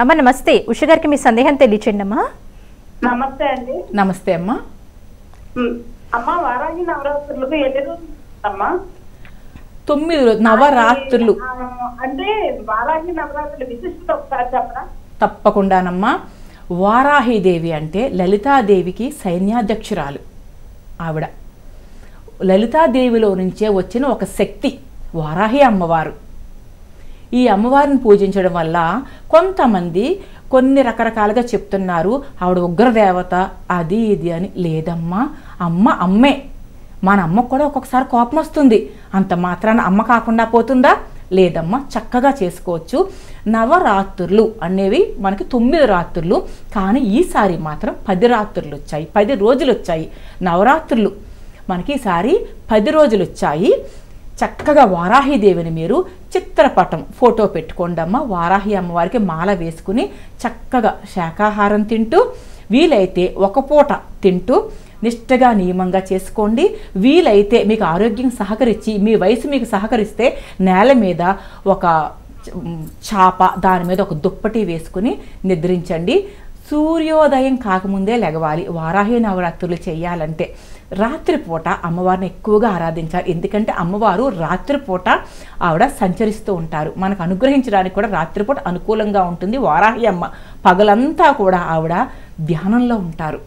అమ్మ నమస్తే. ఉష గారికి మీ సందేహం తెలియచేయండి అమ్మా. నమస్తే అండి. నమస్తే అమ్మా. అమ్మ వారాహి నవరాత్రులకు ఎన్ని రోజులు అమ్మా? 9 రోజులు నవరాత్రులు. అంటే వారాహి నవరాత్రులు విశిష్టత ఒకసారి చెప్పరా? తప్పకుండానమ్మా. వారాహిదేవి అంటే లలితాదేవికి సైన్యాధ్యక్షురాలు. ఆవిడ లలితాదేవిలో నుంచే వచ్చిన ఒక శక్తి వారాహి అమ్మవారు. ఈ అమ్మవారిని పూజించడం వల్ల కొంతమంది కొన్ని రకరకాలుగా చెప్తున్నారు, ఆవిడ ఉగ్రదేవత అది ఇది అని. లేదమ్మా, అమ్మే. మన అమ్మకు కూడా ఒక్కొక్కసారి కోపం వస్తుంది, అంత మాత్రాన అమ్మ కాకుండా పోతుందా? లేదమ్మా, చక్కగా చేసుకోవచ్చు. నవరాత్రులు అనేవి మనకి 9 రాత్రులు, కానీ ఈసారి మాత్రం 10 రాత్రులు వచ్చాయి, 10 రోజులు వచ్చాయి. నవరాత్రులు మనకి ఈసారి 10 రోజులు వచ్చాయి. చక్కగా వారాహిదేవిని మీరు చిత్రపటం ఫోటో పెట్టుకోండి అమ్మ. వారాహి అమ్మవారికి మాల వేసుకుని చక్కగా శాకాహారం తింటూ, వీలైతే ఒక పూట తింటూ నిష్టగా నియమంగా చేసుకోండి. వీలైతే మీకు ఆరోగ్యం సహకరించి, మీ వయసు మీకు సహకరిస్తే నేల మీద ఒక చాప, దాని మీద ఒక దుప్పటి వేసుకుని నిద్రించండి. సూర్యోదయం కాకముందే లెగవాలి వారాహి నవరాత్రులు చేయాలంటే. రాత్రిపూట అమ్మవారిని ఎక్కువగా ఆరాధించాలి, ఎందుకంటే అమ్మవారు రాత్రిపూట ఆవిడ సంచరిస్తూ ఉంటారు. మనకు అనుగ్రహించడానికి కూడా రాత్రిపూట అనుకూలంగా ఉంటుంది వారాహి అమ్మ. పగలంతా కూడా ఆవిడ ధ్యానంలో ఉంటారు,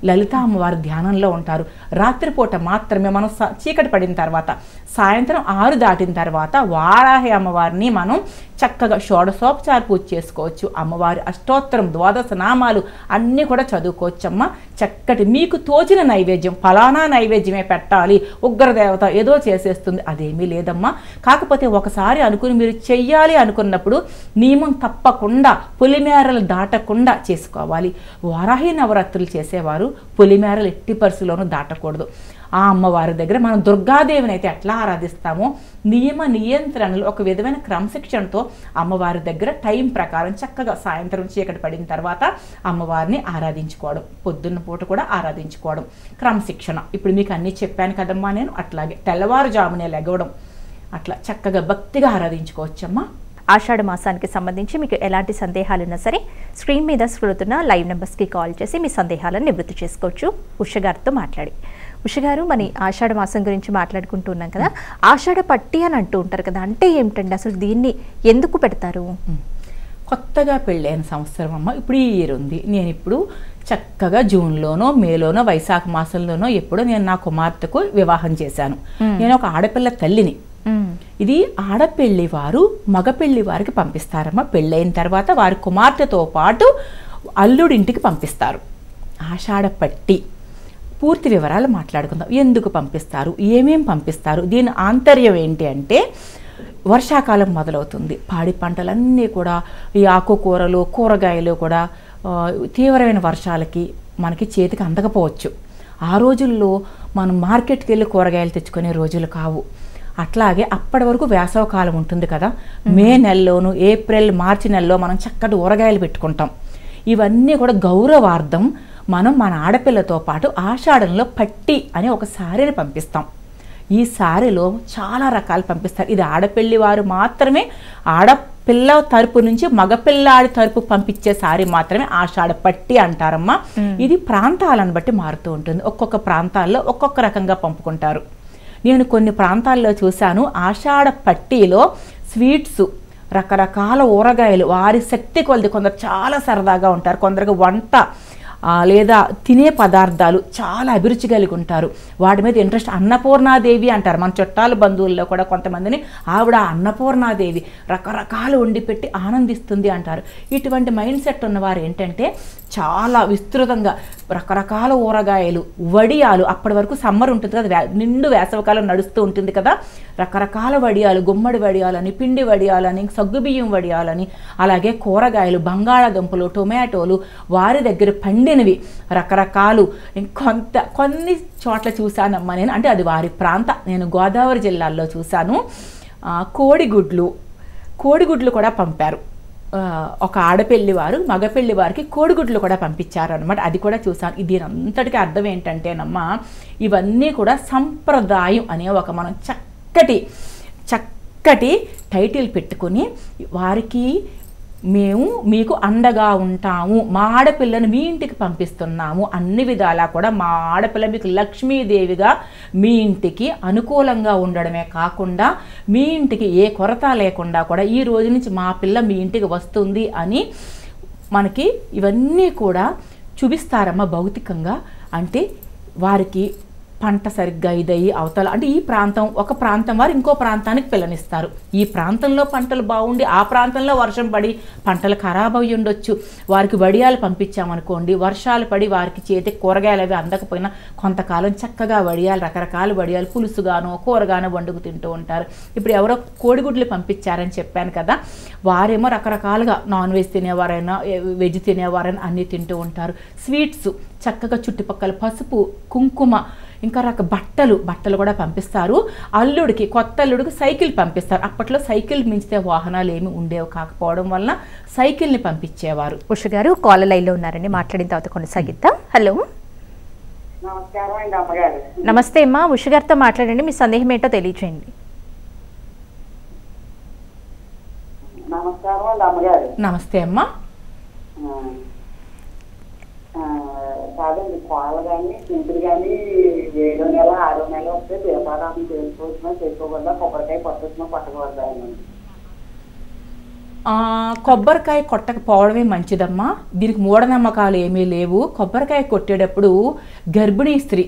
లలిత అమ్మవారు ధ్యానంలో ఉంటారు. రాత్రిపూట మాత్రమే మనం చీకటి పడిన తర్వాత, సాయంత్రం 6 దాటిన తర్వాత వారాహి అమ్మవారిని మనం చక్కగా షోడశోపచార పూజ చేసుకోవచ్చు. అమ్మవారి అష్టోత్తరం 12 నామాలు అన్నీ కూడా చదువుకోవచ్చమ్మ. చక్కటి మీకు తోచిన నైవేద్యం, ఫలానా నైవేద్యమే పెట్టాలి, ఉగ్రదేవత ఏదో చేసేస్తుంది, అదేమీ లేదమ్మా. కాకపోతే ఒకసారి అనుకుని మీరు చెయ్యాలి అనుకున్నప్పుడు నియమం తప్పకుండా పొలిమేరలు దాటకుండా చేసుకోవాలి. వారాహి నవరాత్రులు చేసేవారు పొలిమేరలు ఎట్టి పరిస్థితుల్లోనూ దాటకూడదు. ఆ అమ్మవారి దగ్గర మనం దుర్గాదేవిని అయితే ఎట్లా ఆరాధిస్తామో నియమ నియంత్రణలు ఒక విధమైన క్రమశిక్షణతో అమ్మవారి దగ్గర టైం ప్రకారం చక్కగా సాయంత్రం చీకటి పడిన తర్వాత అమ్మవారిని ఆరాధించుకోవడం, పొద్దున్న పూట కూడా ఆరాధించుకోవడం, క్రమశిక్షణ. ఇప్పుడు మీకు అన్నీ చెప్పాను కదమ్మా నేను. అట్లాగే తెల్లవారుజామునే లెగవడం, అట్లా చక్కగా భక్తిగా ఆరాధించుకోవచ్చమ్మా. ఆషాఢ మాసానికి సంబంధించి మీకు ఎలాంటి సందేహాలున్నా సరే స్క్రీన్ మీద స్క్రోలుతున్న లైవ్ నెంబర్స్కి కాల్ చేసి మీ సందేహాలను నివృత్తి చేసుకోవచ్చు ఉష గారితో మాట్లాడి. ఉష గారు, మన ఆషాఢ మాసం గురించి మాట్లాడుకుంటున్నాం కదా, ఆషాఢ పట్టి అని అంటూ ఉంటారు కదా, అంటే ఏమిటండి అసలు, దీన్ని ఎందుకు పెడతారు? కొత్తగా పెళ్ళైన సంవత్సరం అమ్మ, ఇప్పుడు ఈ ఇయర్ ఉంది. నేను ఇప్పుడు చక్కగా జూన్లోనో మేలోనో వైశాఖ మాసంలోనో ఎప్పుడో నేను నా కుమార్తెకు వివాహం చేశాను. నేను ఒక ఆడపిల్ల తల్లిని. ఇది ఆడపెళ్లి వారు మగ పెళ్లి వారికి పంపిస్తారమ్మా. పెళ్ళైన తర్వాత వారి కుమార్తెతో పాటు అల్లుడింటికి పంపిస్తారు. ఆషాఢ పట్టి పూర్తి వివరాలు మాట్లాడుకుందాం. ఎందుకు పంపిస్తారు, ఏమేం పంపిస్తారు, దీని ఆంతర్యం ఏంటి అంటే, వర్షాకాలం మొదలవుతుంది. పాడి పంటలన్నీ కూడా, ఈ ఆకుకూరలు కూరగాయలు కూడా తీవ్రమైన వర్షాలకి మనకి చేతికి అందకపోవచ్చు. ఆ రోజుల్లో మనం మార్కెట్కి వెళ్ళి కూరగాయలు తెచ్చుకునే రోజులు కావు. అట్లాగే అప్పటి వరకు వేసవకాలం ఉంటుంది కదా, మే నెలలోను ఏప్రిల్ మార్చి నెలలో మనం చక్కటి ఊరగాయలు పెట్టుకుంటాం. ఇవన్నీ కూడా గౌరవార్థం మనం మన ఆడపిల్లతో పాటు ఆషాఢంలో పట్టి అనే ఒక సారీని పంపిస్తాం. ఈ సారీలో చాలా రకాలు పంపిస్తారు. ఇది ఆడపిల్లి వారు మాత్రమే, ఆడపిల్ల తరపు నుంచి మగపిల్లాడి తరపు పంపించే సారీ మాత్రమే ఆషాఢ పట్టి అంటారమ్మా. ఇది ప్రాంతాలను బట్టి మారుతూ ఉంటుంది. ఒక్కొక్క ప్రాంతాల్లో ఒక్కొక్క రకంగా పంపుకుంటారు. నేను కొన్ని ప్రాంతాల్లో చూశాను, ఆషాఢ పట్టీలో స్వీట్స్, రకరకాల ఊరగాయలు, వారి శక్తి కొలది. కొందరు చాలా సరదాగా ఉంటారు, కొందరికి వంట లేదా తినే పదార్థాలు చాలా అభిరుచి కలిగి ఉంటారు. వాటి మీద ఇంట్రెస్ట్. అన్నపూర్ణాదేవి అంటారు. మన చుట్టాల బంధువుల్లో కూడా కొంతమందిని ఆవిడ అన్నపూర్ణాదేవి రకరకాలు వండి పెట్టి ఆనందిస్తుంది అంటారు. ఇటువంటి మైండ్ సెట్ ఉన్నవారు ఏంటంటే చాలా విస్తృతంగా రకరకాల ఊరగాయలు, వడియాలు, అప్పటి వరకు సమ్మర్ ఉంటుంది కదా, నిండు వేసవకాలం నడుస్తూ ఉంటుంది కదా, రకరకాల వడియాలు, గుమ్మడి వడియాలని, పిండి వడియాలని, సగ్గుబియ్యం వడియాలని, అలాగే కూరగాయలు, బంగాళాదుంపలు, టొమాటోలు, వారి దగ్గర పండినవి రకరకాలు. కొన్ని చోట్ల చూశానమ్మా నేను, అంటే అది వారి ప్రాంత. నేను గోదావరి జిల్లాల్లో చూశాను. కోడిగుడ్లు కూడా పంపారు. ఒక ఆడపెళ్లి వారు మగపెళ్లి వారికి కోడిగుడ్లు కూడా పంపించారు అనమాట. అది కూడా చూసాను. దీని అంతటికీ అర్థం ఏంటంటేనమ్మా, ఇవన్నీ కూడా సంప్రదాయం అనే ఒక మనం చక్కటి టైటిల్ పెట్టుకుని వారికి మేము మీకు అండగా ఉంటాము, మా ఆడపిల్లను మీ ఇంటికి పంపిస్తున్నాము, అన్ని విధాలా కూడా మా ఆడపిల్ల మీకు లక్ష్మీదేవిగా మీ ఇంటికి అనుకూలంగా ఉండడమే కాకుండా మీ ఇంటికి ఏ కొరత లేకుండా కూడా ఈ రోజు నుంచి మా పిల్ల మీ ఇంటికి వస్తుంది అని మనకి ఇవన్నీ కూడా చూపిస్తారమ్మా భౌతికంగా. అంటే వారికి పంట సరిగ్గా ఇదయ్యి అవతల, అంటే ఈ ప్రాంతం ఒక ప్రాంతం వారు ఇంకో ప్రాంతానికి పిల్లనిస్తారు. ఈ ప్రాంతంలో పంటలు బాగుండి ఆ ప్రాంతంలో వర్షం పడి పంటలు ఖరాబ్ అయ్యి ఉండొచ్చు. వారికి వడియాలు పంపించామనుకోండి, వర్షాలు పడి వారికి చేతికి కూరగాయలు అవి అందకపోయినా కొంతకాలం చక్కగా వడియాలు, రకరకాల వడియాలు పులుసుగానో కూరగానో వండుకు తింటూ ఉంటారు. ఇప్పుడు ఎవరో కోడిగుడ్లు పంపించారని చెప్పాను కదా, వారేమో రకరకాలుగా నాన్ వెజ్ తినేవారైనా వెజ్ తినేవారైనా అన్నీ తింటూ ఉంటారు. స్వీట్స్ చక్కగా చుట్టుపక్కల పసుపు, కుంకుమ, ఇంకా బట్టలు కూడా పంపిస్తారు. అల్లుడికి, కొత్త అల్లుడికి సైకిల్ పంపిస్తారు. అప్పట్లో సైకిల్ మించితే వాహనాలు ఏమి ఉండేవి కాకపోవడం వలన సైకిల్ని పంపించేవారు. ఉష గారు కాల్ లైన్లో ఉన్నారండి, మాట్లాడిన తర్వాత కొనసాగిద్దాం. హలో, నమస్కారం అండి అమ్మగారు. నమస్తే అమ్మా, ఉష గారితో మాట్లాడండి, మీ సందేహం ఏంటో తెలియచేయండి. నమస్కారం అండి అమ్మగారు. నమస్తే అమ్మా. కాదండి, పాలు కానీ సింపుల్ కానీ 7వ నెల 6వ నెల వస్తే దీపారాధన చేసుకోవచ్చునా చేసుకోకూడదా, కొబ్బరికాయ కొట్టొచ్చునా కొట్టకూడదా అని. కొబ్బరికాయ కొట్టకపోవడమే మంచిదమ్మా. దీనికి మూఢనమ్మకాలు ఏమీ లేవు. కొబ్బరికాయ కొట్టేటప్పుడు గర్భిణీ స్త్రీ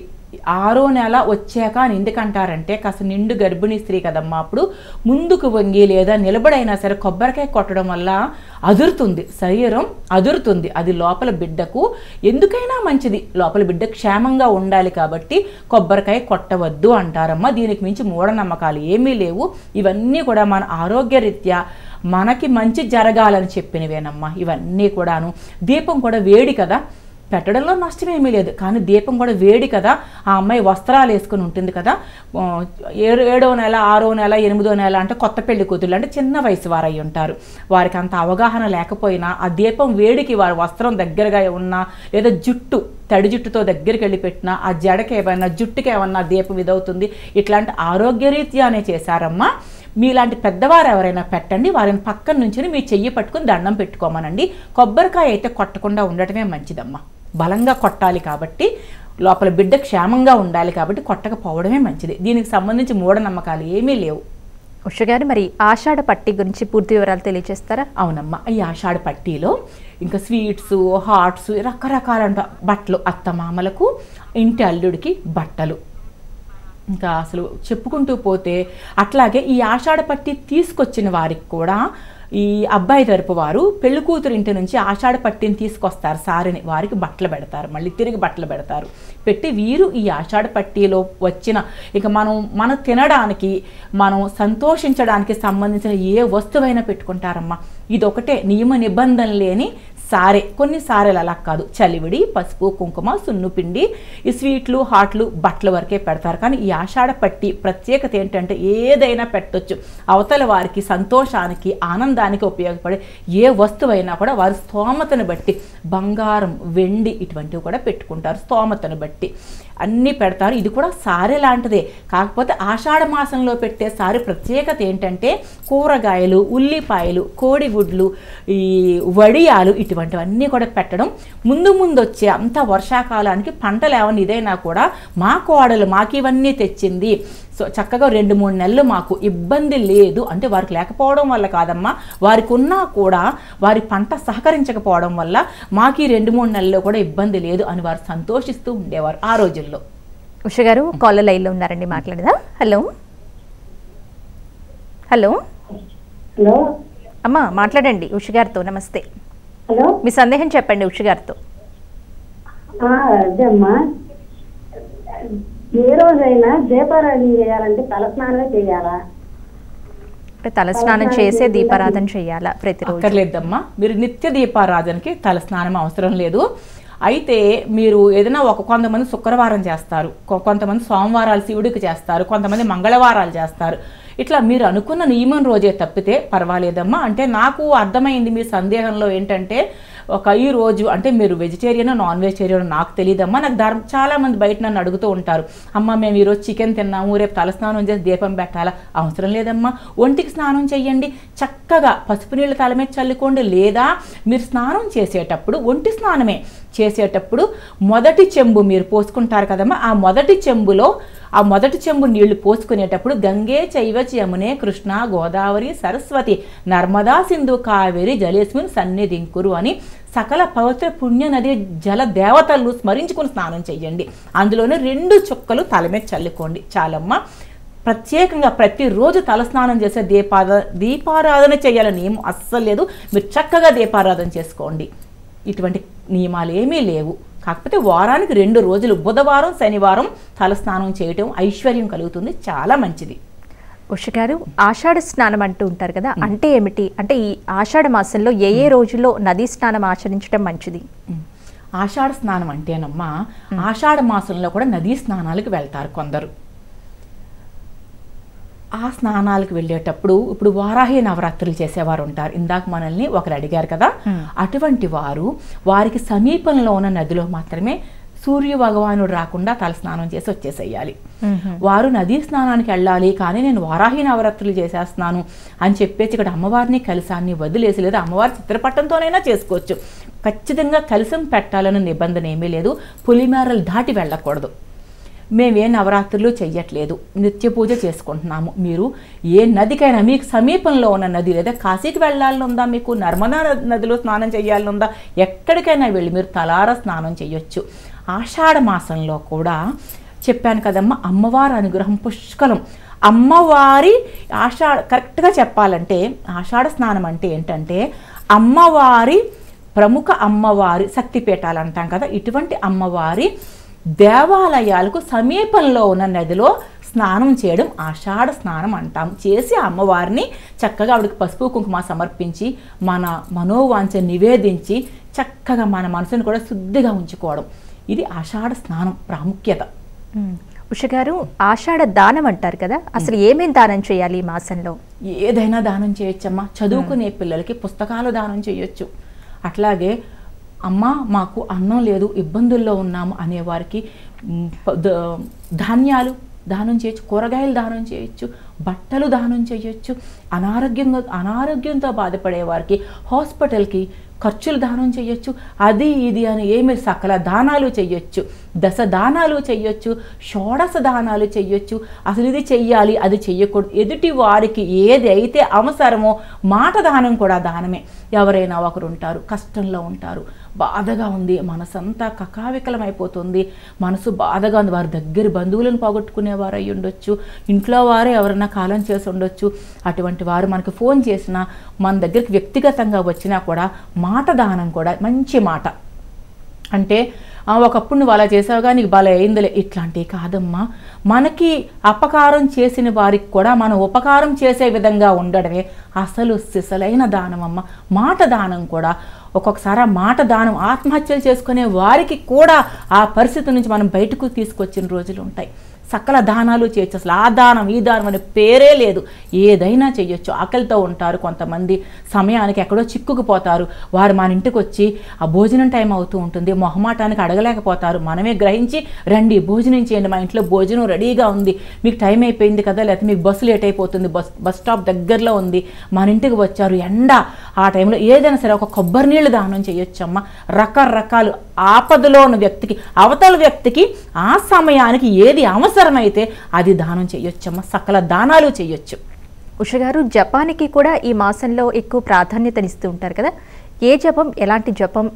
6వ నెల వచ్చాక అని ఎందుకంటారంటే, కాస్త నిండు గర్భిణీ స్త్రీ కదమ్మా, అప్పుడు ముందుకు వంగి లేదా నిలబడైనా సరే కొబ్బరికాయ కొట్టడం వల్ల అదురుతుంది, శరీరం అదురుతుంది. అది లోపల బిడ్డకు ఎందుకైనా మంచిది, లోపల బిడ్డ క్షేమంగా ఉండాలి కాబట్టి కొబ్బరికాయ కొట్టవద్దు అంటారమ్మా. దీనికి మించి మూఢనమ్మకాలు ఏమీ లేవు. ఇవన్నీ కూడా మన ఆరోగ్యరీత్యా మనకి మంచి జరగాలని చెప్పినవేనమ్మా ఇవన్నీ కూడాను. దీపం కూడా వేడి కదా, పెట్టడంలో నష్టమేమీ లేదు, కానీ దీపం కూడా వేడి కదా. ఆ అమ్మాయి వస్త్రాలు వేసుకుని ఉంటుంది కదా, 7వ నెల 6వ నెల 8వ నెల అంటే కొత్త పెళ్లి కూతుళ్ళు, అంటే చిన్న వయసు వారు అయి ఉంటారు. వారికి అంత అవగాహన లేకపోయినా ఆ దీపం వేడికి వారి వస్త్రం దగ్గరగా ఉన్నా లేదా తడి జుట్టుతో దగ్గరికి వెళ్ళి పెట్టినా ఆ జడకి ఏమైనా జుట్టుకి ఏమన్నా దీపం ఇదవుతుంది. ఇట్లాంటి ఆరోగ్యరీత్యానే చేశారమ్మా. మీలాంటి పెద్దవారు ఎవరైనా పెట్టండి, వారిని పక్కన నుంచి మీ చెయ్యి పట్టుకుని దండం పెట్టుకోమనండి. కొబ్బరికాయ అయితే కొట్టకుండా ఉండటమే మంచిదమ్మా. బలంగా కొట్టాలి కాబట్టి, లోపల బిడ్డ క్షేమంగా ఉండాలి కాబట్టి కొట్టకపోవడమే మంచిది. దీనికి సంబంధించి మూఢనమ్మకాలు ఏమీ లేవు. ఉష గారు, మరి ఆషాఢ పట్టి గురించి పూర్తి వివరాలు తెలియజేస్తారా? అవునమ్మా, ఈ ఆషాఢ పట్టీలో ఇంకా స్వీట్స్, హాట్స్, రకరకాల బట్టలు, అత్తమామలకు, ఇంటి అల్లుడికి బట్టలు, ఇంకా అసలు చెప్పుకుంటూ పోతే అట్లాగే ఈ ఆషాఢ పట్టి తీసుకొచ్చిన వారికి కూడా ఈ అబ్బాయి తరపు వారు పెళ్లి కూతురు ఇంటి నుంచి ఆషాఢ పట్టిని తీసుకొస్తారు, సారిని, వారికి బట్టలు పెడతారు, మళ్ళీ తిరిగి బట్టలు పెడతారు. పెట్టి వీరు ఈ ఆషాఢ పట్టీలో వచ్చిన ఇక మనం తినడానికి, మనం సంతోషించడానికి సంబంధించిన ఏ వస్తువైనా పెట్టుకుంటారమ్మా. ఇదొకటే నియమ నిబంధన లేని సారే. కొన్ని సారెలు అలా కాదు, చలివిడి, పసుపు, కుంకుమ, సున్నుపిండి, ఈ స్వీట్లు, హాట్లు, బట్టల వరకే పెడతారు. కానీ ఈ ఆషాఢ పట్టి ప్రత్యేకత ఏంటంటే ఏదైనా పెట్టొచ్చు. అవతల వారికి సంతోషానికి, ఆనందానికి ఉపయోగపడే ఏ వస్తువైనా కూడా వారి స్తోమతను బట్టి, బంగారం, వెండి ఇటువంటివి కూడా పెట్టుకుంటారు, స్తోమతను బట్టి అన్నీ పెడతారు. ఇది కూడా సారె లాంటిదే. కాకపోతే ఆషాఢ మాసంలో పెట్టే సారి ప్రత్యేకత ఏంటంటే కూరగాయలు, ఉల్లిపాయలు, కోడిగుడ్లు, ఈ వడియాలు ఇటువంటివన్నీ కూడా పెట్టడం. ముందు వచ్చే అంత వర్షాకాలానికి పంటలు ఏమన్నా ఇదైనా కూడా మా కోడలు మాకు ఇవన్నీ తెచ్చింది, సో చక్కగా 2-3 నెలలు మాకు ఇబ్బంది లేదు అంటే వారికి లేకపోవడం వల్ల కాదమ్మా, వారికి ఉన్నా కూడా వారి పంట సహకరించకపోవడం వల్ల మాకు 2-3 నెలల్లో కూడా ఇబ్బంది లేదు అని వారు సంతోషిస్తూ ఉండేవారు ఆ రోజుల్లో. ఉష గారు కాలర్ లైన్లో ఉన్నారండి, మాట్లాడదా? హలో హలో హలో అమ్మా, మాట్లాడండి ఉష గారితో. నమస్తే, హలో మీ సందేహం చెప్పండి ఉష గారితో. అదే అమ్మా, ఏ రోజైనా దీపారాధన చేయాలంటే తలస్నానమే చేయాలా? అంటే తలస్నానం చేసే దీపారాధన చేయాలా ప్రతిరోజు? అక్కర్లేదమ్మా, మీరు నిత్య దీపారాధనకి తలస్నానం అవసరం లేదు. అయితే మీరు ఏదైనా కొంతమంది శుక్రవారం చేస్తారు, కొంతమంది సోమవారాలు శివుడికి చేస్తారు, కొంతమంది మంగళవారాలు చేస్తారు. ఇట్లా మీరు అనుకున్న నియమం రోజే తప్పితే పర్వాలేదమ్మా. అంటే నాకు అర్థమైంది మీ సందేహంలో ఏంటంటే ఈ రోజు అంటే మీరు వెజిటేరియన్, నాన్ వెజిటేరియన్ నాకు తెలియదమ్మా. నాకు చాలామంది బయట నన్ను అడుగుతూ ఉంటారు, అమ్మ మేము ఈరోజు చికెన్ తిన్నాము, రేపు తలస్నానం చేసి దీపం పెట్టాలా? అవసరం లేదమ్మా. ఒంటికి స్నానం చెయ్యండి, చక్కగా పసుపు నీళ్ళు తల మీద చల్లుకోండి. లేదా మీరు స్నానం చేసేటప్పుడు, ఒంటి స్నానమే చేసేటప్పుడు మొదటి చెంబు మీరు పోసుకుంటారు కదమ్మా, ఆ మొదటి చెంబు నీళ్లు పోసుకునేటప్పుడు గంగే చైవ యమునే కృష్ణ గోదావరి సరస్వతి నర్మదా సింధు కావేరి జలేస్మిన్ సన్నిధింకురు అని సకల పవిత్ర పుణ్య నది జల దేవతలు స్మరించుకుని స్నానం చెయ్యండి. అందులోనే 2 చుక్కలు తల మీద చల్లుకోండి చాలమ్మా. ప్రత్యేకంగా ప్రతిరోజు తలస్నానం చేసే దీపారాధన చేయాలని ఏం అస్సలు లేదు. మీరు చక్కగా దీపారాధన చేసుకోండి, ఇటువంటి నియమాలు ఏమీ లేవు. కాకపోతే వారానికి 2 రోజులు బుధవారం, శనివారం తలస్నానం చేయటం ఐశ్వర్యం కలుగుతుంది, చాలా మంచిది. ఉష గారు, ఆషాఢ స్నానం అంటూ ఉంటారు కదా, అంటే ఏమిటి? అంటే ఈ ఆషాఢ మాసంలో ఏ రోజుల్లో నదీ స్నానం ఆచరించడం మంచిది? ఆషాఢ స్నానం అంటేనమ్మా, ఆషాఢ మాసంలో కూడా నదీ స్నానాలకు వెళ్తారు కొందరు. ఆ స్నానాలకు వెళ్ళేటప్పుడు ఇప్పుడు వారాహి నవరాత్రులు చేసేవారు ఉంటారు. ఇందాక మనల్ని ఒకరు అడిగారు కదా, అటువంటి వారికి సమీపంలో ఉన్న నదిలో మాత్రమే సూర్య భగవానుడు రాకుండా తలస్నానం చేసి వచ్చేసేయాలి. వారు నదీ స్నానానికి వెళ్ళాలి, కానీ నేను వారాహి నవరాత్రులు చేసేస్తున్నాను అని చెప్పేసి ఇక్కడ అమ్మవారిని కలశాన్ని వదిలేసి, లేదా అమ్మవారి చిత్రపటంతోనైనా చేసుకోవచ్చు. ఖచ్చితంగా కలశం పెట్టాలనే నిబంధన ఏమీ లేదు. పులిమేరలు దాటి వెళ్ళకూడదు. మేమే నవరాత్రులు చెయ్యట్లేదు, నిత్య పూజ చేసుకుంటున్నాము. మీరు ఏ నదికైనా, మీకు సమీపంలో ఉన్న నది, లేదా కాశీకి వెళ్ళాలని ఉందా, మీకు నర్మదా నదిలో స్నానం చేయాలని ఉందా, ఎక్కడికైనా వెళ్ళి మీరు తలార స్నానం చేయొచ్చు. ఆషాఢ మాసంలో కూడా చెప్పాను కదమ్మా, అమ్మవారి అనుగ్రహం పుష్కలం. అమ్మవారి కరెక్ట్గా చెప్పాలంటే ఆషాఢ స్నానం అంటే ఏంటంటే అమ్మవారి ప్రముఖ అమ్మవారి శక్తిపీఠాలు అంటాం కదా, ఇటువంటి అమ్మవారి దేవాలయాలకు సమీపంలో ఉన్న నదిలో స్నానం చేయడం ఆషాఢ స్నానం అంటాం. చేసి అమ్మవారిని చక్కగా ఆవిడకి పసుపు కుంకుమ సమర్పించి, మన మనోవాంఛ నివేదించి, చక్కగా మన మనసును కూడా శుద్ధిగా ఉంచుకోవడం, ఇది ఆషాఢ స్నానం ప్రాముఖ్యత. ఉష గారు, ఆషాఢ దానం అంటారు కదా, అసలు ఏమేమి దానం చేయాలి ఈ మాసంలో? ఏదైనా దానం చేయొచ్చమ్మా. చదువుకునే పిల్లలకి పుస్తకాలు దానం చేయొచ్చు. అట్లాగే అమ్మ మాకు అన్నం లేదు, ఇబ్బందుల్లో ఉన్నాము అనేవారికి ధాన్యాలు దానం చేయొచ్చు, కూరగాయలు దానం చేయొచ్చు, బట్టలు దానం చేయొచ్చు. అనారోగ్యంతో బాధపడే వారికి హాస్పిటల్కి ఖర్చులు దానం చేయొచ్చు, అది ఇది అని ఏమి సకల దానాలు చెయ్యొచ్చు, దశ దానాలు చెయ్యొచ్చు, షోడశ దానాలు చెయ్యొచ్చు. అసలు ఇది చెయ్యాలి అది చెయ్యకూడదు. ఎదుటి వారికి ఏది అయితే అవసరమో మాట దానం కూడా దానమే. ఎవరైనా ఒకరు ఉంటారు, కష్టంలో ఉంటారు, బాధగా ఉంది, మనసంతా కకావికలమైపోతుంది, మనసు బాధగా ఉంది, వారి దగ్గర బంధువులను పోగొట్టుకునేవారు అయి ఉండొచ్చు, ఇంట్లో వారే ఎవరైనా కాలం చేసి ఉండొచ్చు. అటువంటి వారు మనకు ఫోన్ చేసినా, మన దగ్గరికి వ్యక్తిగతంగా వచ్చినా కూడా మాట దానం కూడా మంచి మాట. అంటే ఒకప్పుడు నువ్వు అలా చేసావుగా నీకు భలే అయిందిలే, ఇట్లాంటివి కాదమ్మా. మనకి అపకారం చేసిన వారికి కూడా మనం ఉపకారం చేసే విధంగా ఉండడమే అసలు సిసలైన దానం అమ్మ. మాట దానం కూడా ఒక్కొక్కసారి ఆ మాట దానం ఆత్మహత్యలు చేసుకునే వారికి కూడా ఆ పరిస్థితి నుంచి మనం బయటకు తీసుకొచ్చిన రోజులు ఉంటాయి. సకల దానాలు చేయొచ్చు. అసలు ఆ దానం ఈ దానం అనే పేరే లేదు, ఏదైనా చేయొచ్చు. ఆకలితో ఉంటారు కొంతమంది, సమయానికి ఎక్కడో చిక్కుకుపోతారు, వారు మన ఇంటికి వచ్చి ఆ భోజనం టైం అవుతూ ఉంటుంది, మొహమాటానికి అడగలేకపోతారు, మనమే గ్రహించి రండి భోజనం చేయండి, మా ఇంట్లో భోజనం రెడీగా ఉంది, మీకు టైం అయిపోయింది కదా, లేకపోతే మీకు బస్సు లేట్ అయిపోతుంది, బస్ స్టాప్ దగ్గరలో ఉంది, మన ఇంటికి వచ్చారు, ఎండ, ఆ టైంలో ఏదైనా సరే ఒక కొబ్బరి నీళ్ళు దానం చేయొచ్చమ్మా. రకరకాలు ఆపదలో ఉన్న వ్యక్తికి, అవతల వ్యక్తికి ఆ సమయానికి ఏది అవసరమైతే అది దానం చేయొచ్చమ్మా. సకల దానాలు చేయొచ్చు. ఉషగారు, జపానికి కూడా ఈ మాసంలో ఎక్కువ ప్రాధాన్యతనిస్తూ ఉంటారు కదా, ఏ జపం, ఎలాంటి జపం,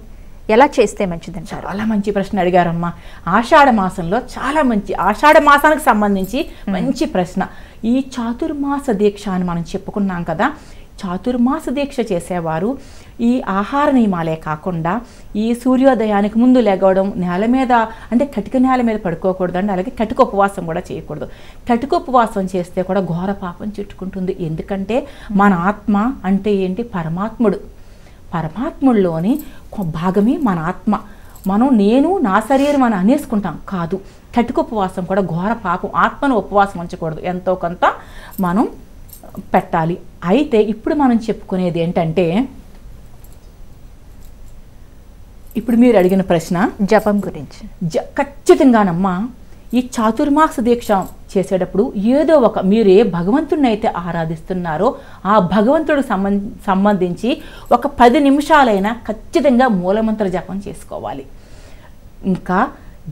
ఎలా చేస్తే మంచిదంటారు? చాలా మంచి ప్రశ్న అడిగారమ్మా. ఆషాఢ మాసంలో చాలా మంచి, ఆషాఢ మాసానికి సంబంధించి మంచి ప్రశ్న. ఈ చాతుర్మాస దీక్ష అని మనం చెప్పుకున్నాం కదా, చాతుర్మాస దీక్ష చేసేవారు ఈ ఆహార నియమాలే కాకుండా ఈ సూర్యోదయానికి ముందు లెగవడం, నేల మీద అంటే కటిక నేల మీద పడుకోకూడదండి, అలాగే కటిక ఉపవాసం కూడా చేయకూడదు. కటిక ఉపవాసం చేస్తే కూడా ఘోర పాపం చుట్టుకుంటుంది. ఎందుకంటే మన ఆత్మ అంటే ఏంటి? పరమాత్ముడు. పరమాత్ముడిలోని భాగమే మన ఆత్మ. మనం నేను నా శరీరం అని అనేసుకుంటాం కాదు. కటిక ఉపవాసం కూడా ఘోర పాపం. ఆత్మను ఉపవాసం ఉంచకూడదు, ఎంతో కొంత మనం పెట్టాలి. అయితే ఇప్పుడు మనం చెప్పుకునేది ఏంటంటే, ఇప్పుడు మీరు అడిగిన ప్రశ్న జపం గురించి. ఖచ్చితంగానమ్మా ఈ చాతుర్మాస దీక్ష చేసేటప్పుడు ఏదో ఒక, మీరు ఏ భగవంతుడిని అయితే ఆరాధిస్తున్నారో ఆ భగవంతుడికి సంబంధించి ఒక 10 నిమిషాలైనా ఖచ్చితంగా మూలమంత్ర జపం చేసుకోవాలి. ఇంకా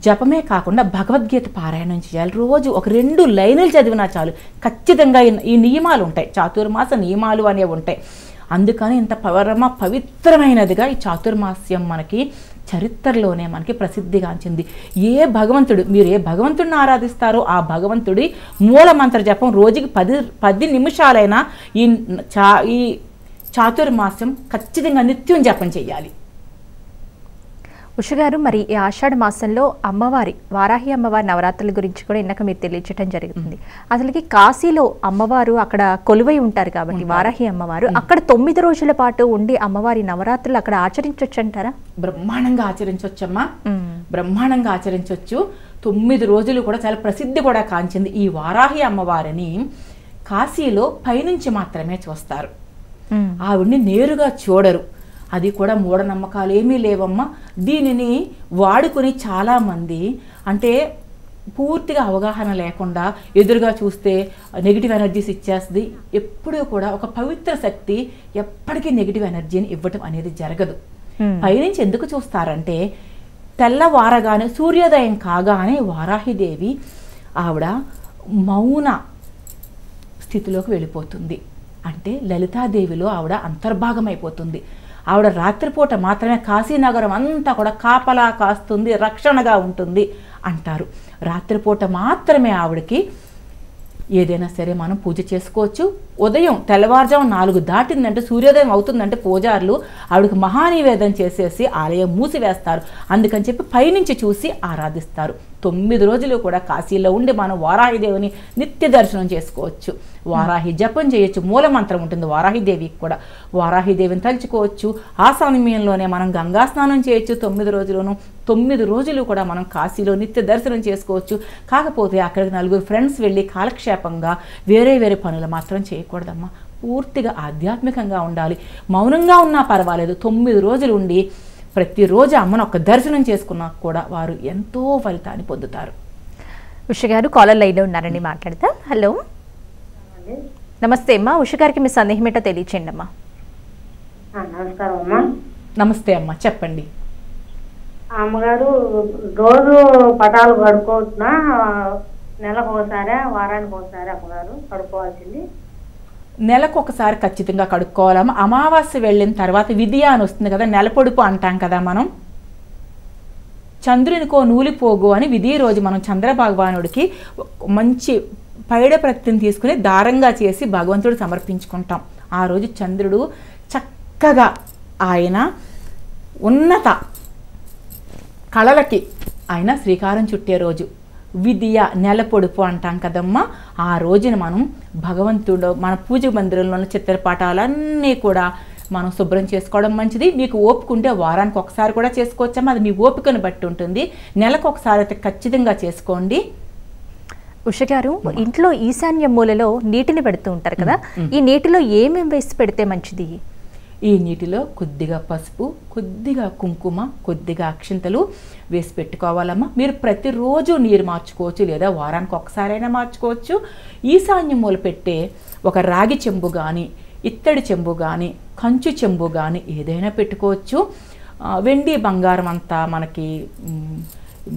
జపమే కాకుండా భగవద్గీత పారాయణం చేయాలి. రోజు ఒక 2 లైన్లు చదివినా చాలు. ఖచ్చితంగా ఈ నియమాలు ఉంటాయి, చాతుర్మాస నియమాలు అనేవి ఉంటాయి. అందుకని ఇంత పవిత్రమైనదిగా ఈ చాతుర్మాస్యం మనకి చరిత్రలోనే మనకి ప్రసిద్ధిగాంచింది. ఏ భగవంతుడు, మీరు ఏ భగవంతుడిని ఆరాధిస్తారో ఆ భగవంతుడి మూలమంత్ర జపం రోజుకి 10 నిమిషాలైనా ఈ చాతుర్మాస్యం ఖచ్చితంగా నిత్యం జపం చేయాలి. ఉషగారు, మరి ఈ ఆషాఢ మాసంలో అమ్మవారి, వారాహి అమ్మవారి నవరాత్రుల గురించి కూడా ఇందాక మీరు తెలియచేయడం జరుగుతుంది. అసలుకి కాశీలో అమ్మవారు అక్కడ కొలువై ఉంటారు కాబట్టి వారాహి అమ్మవారు అక్కడ 9 రోజుల పాటు ఉండి అమ్మవారి నవరాత్రులు అక్కడ ఆచరించవచ్చు అంటారా? బ్రహ్మాండంగా ఆచరించవచ్చమ్మా, బ్రహ్మాండంగా ఆచరించవచ్చు. 9 రోజులు కూడా చాలా ప్రసిద్ధి కూడా కాంచింది. ఈ వారాహి అమ్మవారిని కాశీలో పైనుంచి మాత్రమే చూస్తారు, ఆవిడ్ని నేరుగా చూడరు. అది కూడా మూఢనమ్మకాలు ఏమీ లేవమ్మా. దీనిని వాడుకొని చాలామంది అంటే పూర్తిగా అవగాహన లేకుండా ఎదురుగా చూస్తే నెగిటివ్ ఎనర్జీస్ ఇచ్చేస్తుంది. ఎప్పుడూ కూడా ఒక పవిత్ర శక్తి ఎప్పటికీ నెగిటివ్ ఎనర్జీని ఇవ్వటం అనేది జరగదు. పైనుంచి ఎందుకు చూస్తారంటే, తెల్లవారగానే సూర్యోదయం కాగానే వారాహిదేవి ఆవిడ మౌన స్థితిలోకి వెళ్ళిపోతుంది. అంటే లలితాదేవిలో ఆవిడ అంతర్భాగం అయిపోతుంది. ఆవిడ రాత్రిపూట మాత్రమే కాశీనగరం అంతా కూడా కాపలా కాస్తుంది, రక్షణగా ఉంటుంది అంటారు. రాత్రిపూట మాత్రమే ఆవిడకి ఏదైనా సరే మనం పూజ చేసుకోవచ్చు. ఉదయం తెల్లవారుజాము 4 దాటిందంటే, సూర్యోదయం అవుతుందంటే పూజారులు ఆవిడకి మహానివేదన చేసేసి ఆలయం మూసివేస్తారు. అందుకని చెప్పి పైనుంచి చూసి ఆరాధిస్తారు. 9 రోజులు కూడా కాశీలో ఉండి మనం వారాహిదేవిని నిత్య దర్శనం చేసుకోవచ్చు. వారాహి జపం చేయొచ్చు, మూలమంత్రం ఉంటుంది వారాహిదేవికి కూడా. వారాహిదేవిని తలుచుకోవచ్చు. ఆ సమయంలోనే మనం గంగా స్నానం చేయొచ్చు 9 రోజులను. 9 రోజులు కూడా మనం కాశీలో నిత్య దర్శనం చేసుకోవచ్చు. కాకపోతే అక్కడికి 4 ఫ్రెండ్స్ వెళ్ళి కాలక్షేపంగా వేరే వేరే పనులు మాత్రం చేయకూడదమ్మా. పూర్తిగా ఆధ్యాత్మికంగా ఉండాలి. మౌనంగా ఉన్నా పర్వాలేదు, 9 రోజులు ఉండి ప్రతిరోజు అమ్మను ఒక దర్శనం చేసుకున్నా కూడా వారు ఎంతో ఫలితాన్ని పొందుతారు. ఉషగారు కాలర్ లైన్లో ఉన్నారండి, మాట్లాడతాం. హలో, నమస్తే అమ్మా. ఉషగారికి మీ సందేహం ఏంటో తెలియచేయండి అమ్మా. నమస్కారం అమ్మా. నమస్తే అమ్మ, చెప్పండి. అమ్మగారు రోజు పటాలు కడుక్కోవచ్చునా? నెలకు ఒకసారి, వారానికి ఒకసారి అమ్మగారు కడుక్కోవాల్సింది? నెలకు ఒకసారి ఖచ్చితంగా కడుక్కోవాలమ్మా. అమావాస్య వెళ్ళిన తర్వాత విధియ అని వస్తుంది కదా, నెలపొడుపు అంటాం కదా మనం. చంద్రునికో నూలిపోగు అని విధి రోజు మనం చంద్ర భగవానుడికి మంచి పైడ ప్రతిని తీసుకుని దారంగా చేసి భగవంతుడు సమర్పించుకుంటాం. ఆ రోజు చంద్రుడు చక్కగా ఆయన ఉన్నత కళలకి ఆయన శ్రీకారం చుట్టే రోజు విధియ నెలపొడుపు అంటాం కదమ్మా. ఆ రోజున మనం భగవంతుడు మన పూజ మందిరంలో ఉన్న చిత్రపటాలన్నీ కూడా మనం శుభ్రం చేసుకోవడం మంచిది. మీకు ఓపికంటే వారానికి ఒకసారి కూడా చేసుకోవచ్చమ్మా, అది మీ ఓపికను బట్టి ఉంటుంది. నెలకు ఒకసారి అయితే ఖచ్చితంగా చేసుకోండి. ఉష గారు, ఇంట్లో ఈశాన్య మూలలో నీటిని పెడుతూ ఉంటారు కదా, ఈ నీటిలో ఏమేమి వేసి పెడితే మంచిది? ఈ నీటిలో కొద్దిగా పసుపు, కొద్దిగా కుంకుమ, కొద్దిగా అక్షింతలు వేసి పెట్టుకోవాలమ్మా. మీరు ప్రతిరోజు నీరు మార్చుకోవచ్చు, లేదా వారానికి ఒకసారైనా మార్చుకోవచ్చు. ఈశాన్య మూల పెట్టే ఒక రాగి చెంబు కానీ, ఇత్తడి చెంబు కానీ, కంచు చెంబు కానీ ఏదైనా పెట్టుకోవచ్చు. వెండి బంగారం అంతా మనకి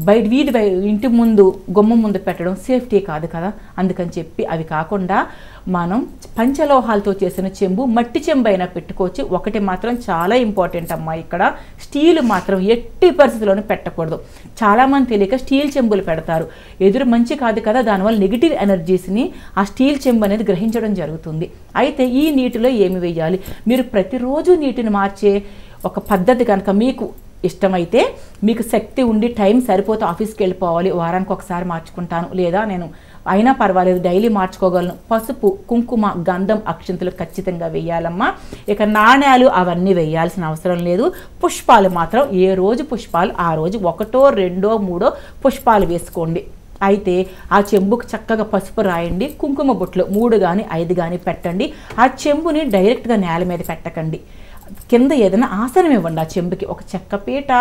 బయట ఇంటి ముందు గుమ్మం ముందు పెట్టడం సేఫ్టీ కాదు కదా, అందుకని చెప్పి అవి కాకుండా మనం పంచలోహాలతో చేసిన చెంబు, మట్టి చెంబు అయినా పెట్టుకోవచ్చు. ఒకటి మాత్రం చాలా ఇంపార్టెంట్ అమ్మా, ఇక్కడ స్టీల్ మాత్రం ఎట్టి పరిస్థితుల్లోనూ పెట్టకూడదు. చాలామంది తెలియక స్టీల్ చెంబులు పెడతారు, ఎదురు మంచి కాదు కదా, దానివల్ల నెగిటివ్ ఎనర్జీస్ని ఆ స్టీల్ చెంబు అనేది గ్రహించడం జరుగుతుంది. అయితే ఈ నీటిలో ఏమి వేయాలి? మీరు ప్రతిరోజు నీటిని మార్చే ఒక పద్ధతి కనుక మీకు ఇష్టమైతే, మీకు శక్తి ఉండి టైం సరిపోతే ఆఫీస్కి వెళ్ళిపోవాలి, వారానికి ఒకసారి మార్చుకుంటాను, లేదా నేను అయినా పర్వాలేదు డైలీ మార్చుకోగలను, పసుపు, కుంకుమ, గంధం, అక్షింతలు ఖచ్చితంగా వేయాలమ్మా. ఇక నాణ్యాలు అవన్నీ వేయాల్సిన అవసరం లేదు. పుష్పాలు మాత్రం ఏ రోజు పుష్పాలు ఆ రోజు 1, 2, 3 పుష్పాలు వేసుకోండి. అయితే ఆ చెంబుకు చక్కగా పసుపు రాయండి, కుంకుమ బొట్లు 3 కానీ 5 కానీ పెట్టండి. ఆ చెంబుని డైరెక్ట్గా నేల మీద పెట్టకండి, కింద ఏదైనా ఆసనం ఇవ్వండి. ఆ చెంబుకి ఒక చెక్క పీట,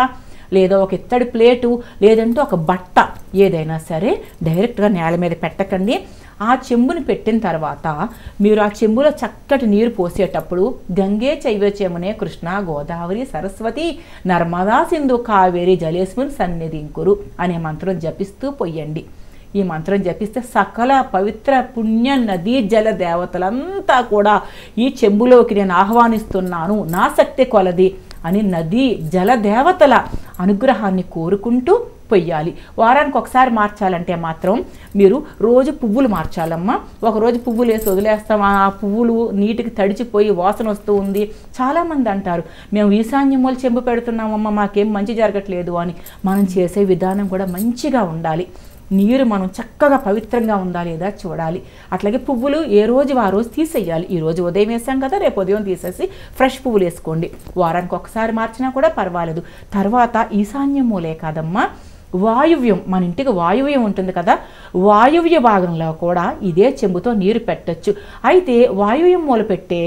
లేదా ఒక ఇత్తడి ప్లేటు, లేదంటే ఒక బట్ట ఏదైనా సరే డైరెక్ట్గా నేల మీద పెట్టకండి. ఆ చెంబుని పెట్టిన తర్వాత మీరు ఆ చెంబులో చక్కటి నీరు పోసేటప్పుడు గంగే చైవేచ్యమునే కృష్ణ గోదావరి సరస్వతి నర్మదా సింధు కావేరి జలేస్మిన్ సన్నిధింకురు అనే మంత్రం జపిస్తూ పొయ్యండి. ఈ మంత్రం జపిస్తే సకల పవిత్ర పుణ్య నదీ జల దేవతలంతా కూడా ఈ చెంబులోకి నేను ఆహ్వానిస్తున్నాను, నా శక్తి కొలది అని నదీ జల దేవతల అనుగ్రహాన్ని కోరుకుంటూ పొయ్యాలి. వారానికి ఒకసారి మార్చాలంటే మాత్రం మీరు రోజు పువ్వులు మార్చాలమ్మా. ఒకరోజు పువ్వులు వేసి వదిలేస్తాం, ఆ పువ్వులు నీటికి తడిచిపోయి వాసన వస్తూ ఉంది. చాలామంది అంటారు, మేము ఈశాన్యమూల చెంబు పెడుతున్నామమ్మా, మాకేం మంచి జరగట్లేదు అని. మనం చేసే విధానం కూడా మంచిగా ఉండాలి. నీరు మనం చక్కగా పవిత్రంగా ఉందా లేదా చూడాలి. అట్లాగే పువ్వులు ఏ రోజు ఆ రోజు తీసేయాలి. ఈరోజు ఉదయం వేసాం కదా, రేపు ఉదయం తీసేసి ఫ్రెష్ పువ్వులు వేసుకోండి. వారానికి ఒకసారి మార్చినా కూడా పర్వాలేదు. తర్వాత ఈశాన్య మూలే కాదమ్మా, వాయువ్యం, మన ఇంటికి వాయువ్యం ఉంటుంది కదా, వాయువ్య భాగంలో కూడా ఇదే చెంబుతో నీరు పెట్టచ్చు. అయితే వాయువ్యం మూల పెట్టే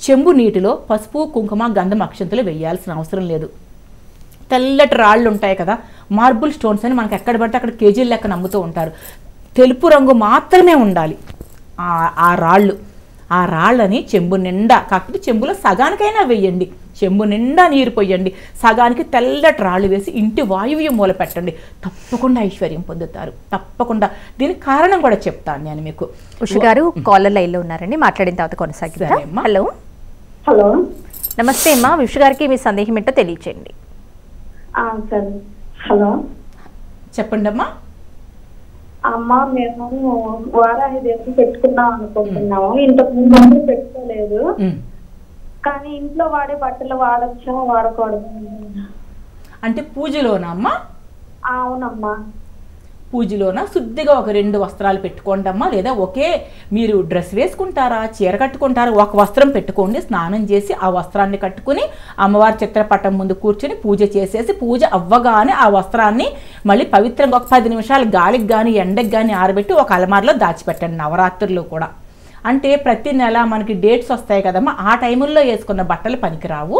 చెంబు నీటిలో పసుపు, కుంకుమ, గంధం, అక్షంతలు వేయాల్సిన అవసరం లేదు. తెల్లటి రాళ్ళు ఉంటాయి కదా, మార్బుల్ స్టోన్స్ అని మనకి ఎక్కడ పడితే అక్కడ కేజీల లెక్క నమ్ముతూ ఉంటారు. తెలుపు రంగు మాత్రమే ఉండాలి ఆ రాళ్ళు. ఆ రాళ్ళని చెంబు నిండా, కాకపోతే చెంబులో సగానికైనా వేయండి, చెంబు నిండా నీరు పోయండి, సగానికి తెల్లటి రాళ్ళు వేసి ఇంటి వాయువ్యం మూల పెట్టండి. తప్పకుండా ఐశ్వర్యం పొందుతారు, తప్పకుండా. దీనికి కారణం కూడా చెప్తాను నేను మీకు. ఉష గారు కాలర్ లైన్లో ఉన్నారండి, మాట్లాడిన తర్వాత కొనసాగిద్దాం. హలో హలో, నమస్తే అమ్మా, ఉష గారికి మీ సందేహం ఏంటో తెలియచేయండి. సరే. హలో చెప్పండి అమ్మా. అమ్మ, మేము వారాహి దేవి పెట్టుకున్నాం అనుకుంటున్నాము. ఇంతకు ముందు పెట్టుకోలేదు, కానీ ఇంట్లో వాడే బట్టలు వాడచ్చా వాడకూడదు? అంటే పూజలోనా అమ్మా? అవునమ్మా. పూజలోన శుద్ధిగా ఒక 2 వస్త్రాలు పెట్టుకోండి అమ్మా. లేదా ఒకే మీరు డ్రెస్ వేసుకుంటారా, చీర కట్టుకుంటారా, ఒక వస్త్రం పెట్టుకోండి. స్నానం చేసి ఆ వస్త్రాన్ని కట్టుకుని అమ్మవారి చిత్రపటం ముందు కూర్చొని పూజ చేసేసి, పూజ అవ్వగానే ఆ వస్త్రాన్ని మళ్ళీ పవిత్రంగా ఒక 10 నిమిషాలు గాలికి కానీ ఎండకి కానీ ఆరబెట్టి ఒక అలమారలో దాచిపెట్టండి. నవరాత్రుల్లో కూడా అంటే ప్రతి నెల మనకి డేట్స్ వస్తాయి కదమ్మా, ఆ టైముల్లో వేసుకున్న బట్టలు పనికిరావు.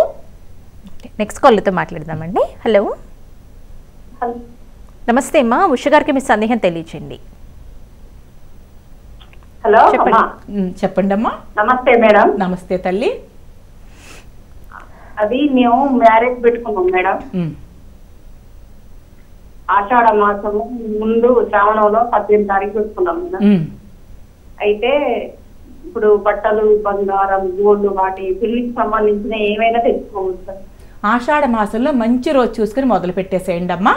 నెక్స్ట్ కాల్తో మాట్లాడదామండి. హలో నమస్తే అమ్మా, ఉష గారికి మీ సందేహం తెలియచేయండి. హలో చెప్పండి అమ్మా. నమస్తే మేడం. నమస్తే తల్లి. అది మేము మ్యారేజ్ పెట్టుకున్నాం మేడం. ఆషాఢ మాసము ముందు శ్రావణంలో 18 తారీఖు పెట్టుకున్నాం మేడం. అయితే ఇప్పుడు బట్టలు, బంగారం, గోల్డ్ వాటి పెళ్లికి సంబంధించిన ఏమైనా తెచ్చుకోవచ్చు సార్. ఆషాఢ మాసంలో మంచి రోజు చూసుకుని మొదలు పెట్టేసేయండి అమ్మా.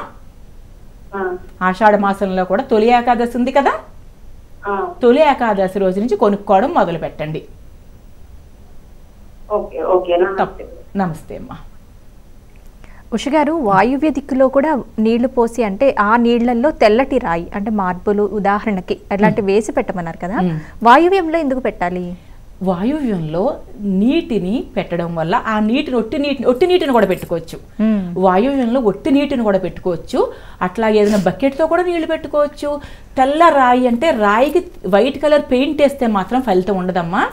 ఆషాఢ మాసంలో కూడా తొలి ఏకాదశి ఉంది కదా, తొలి ఏకాదశి రోజు నుంచి కొనుక్కోవడం మొదలు పెట్టండి. నమస్తే అమ్మా. ఉషగారు, వాయువ్య దిక్కులో కూడా నీళ్లు పోసి, అంటే ఆ నీళ్లలో తెల్లటి రాయి అంటే మార్బులు ఉదాహరణకి అలాంటి వేసి పెట్టమన్నారు కదా, వాయువ్యంలో ఎందుకు పెట్టాలి? వాయువ్యంలో నీటిని పెట్టడం వల్ల ఆ నీటిని ఒట్టి నీటిని కూడా పెట్టుకోవచ్చు. వాయువ్యంలో ఒట్టి నీటిని కూడా పెట్టుకోవచ్చు. అట్లా ఏదైనా బకెట్తో కూడా నీళ్లు పెట్టుకోవచ్చు. తెల్ల రాయి అంటే రాయికి వైట్ కలర్ పెయింట్ వేస్తే మాత్రం ఫలితం ఉండదమ్మా.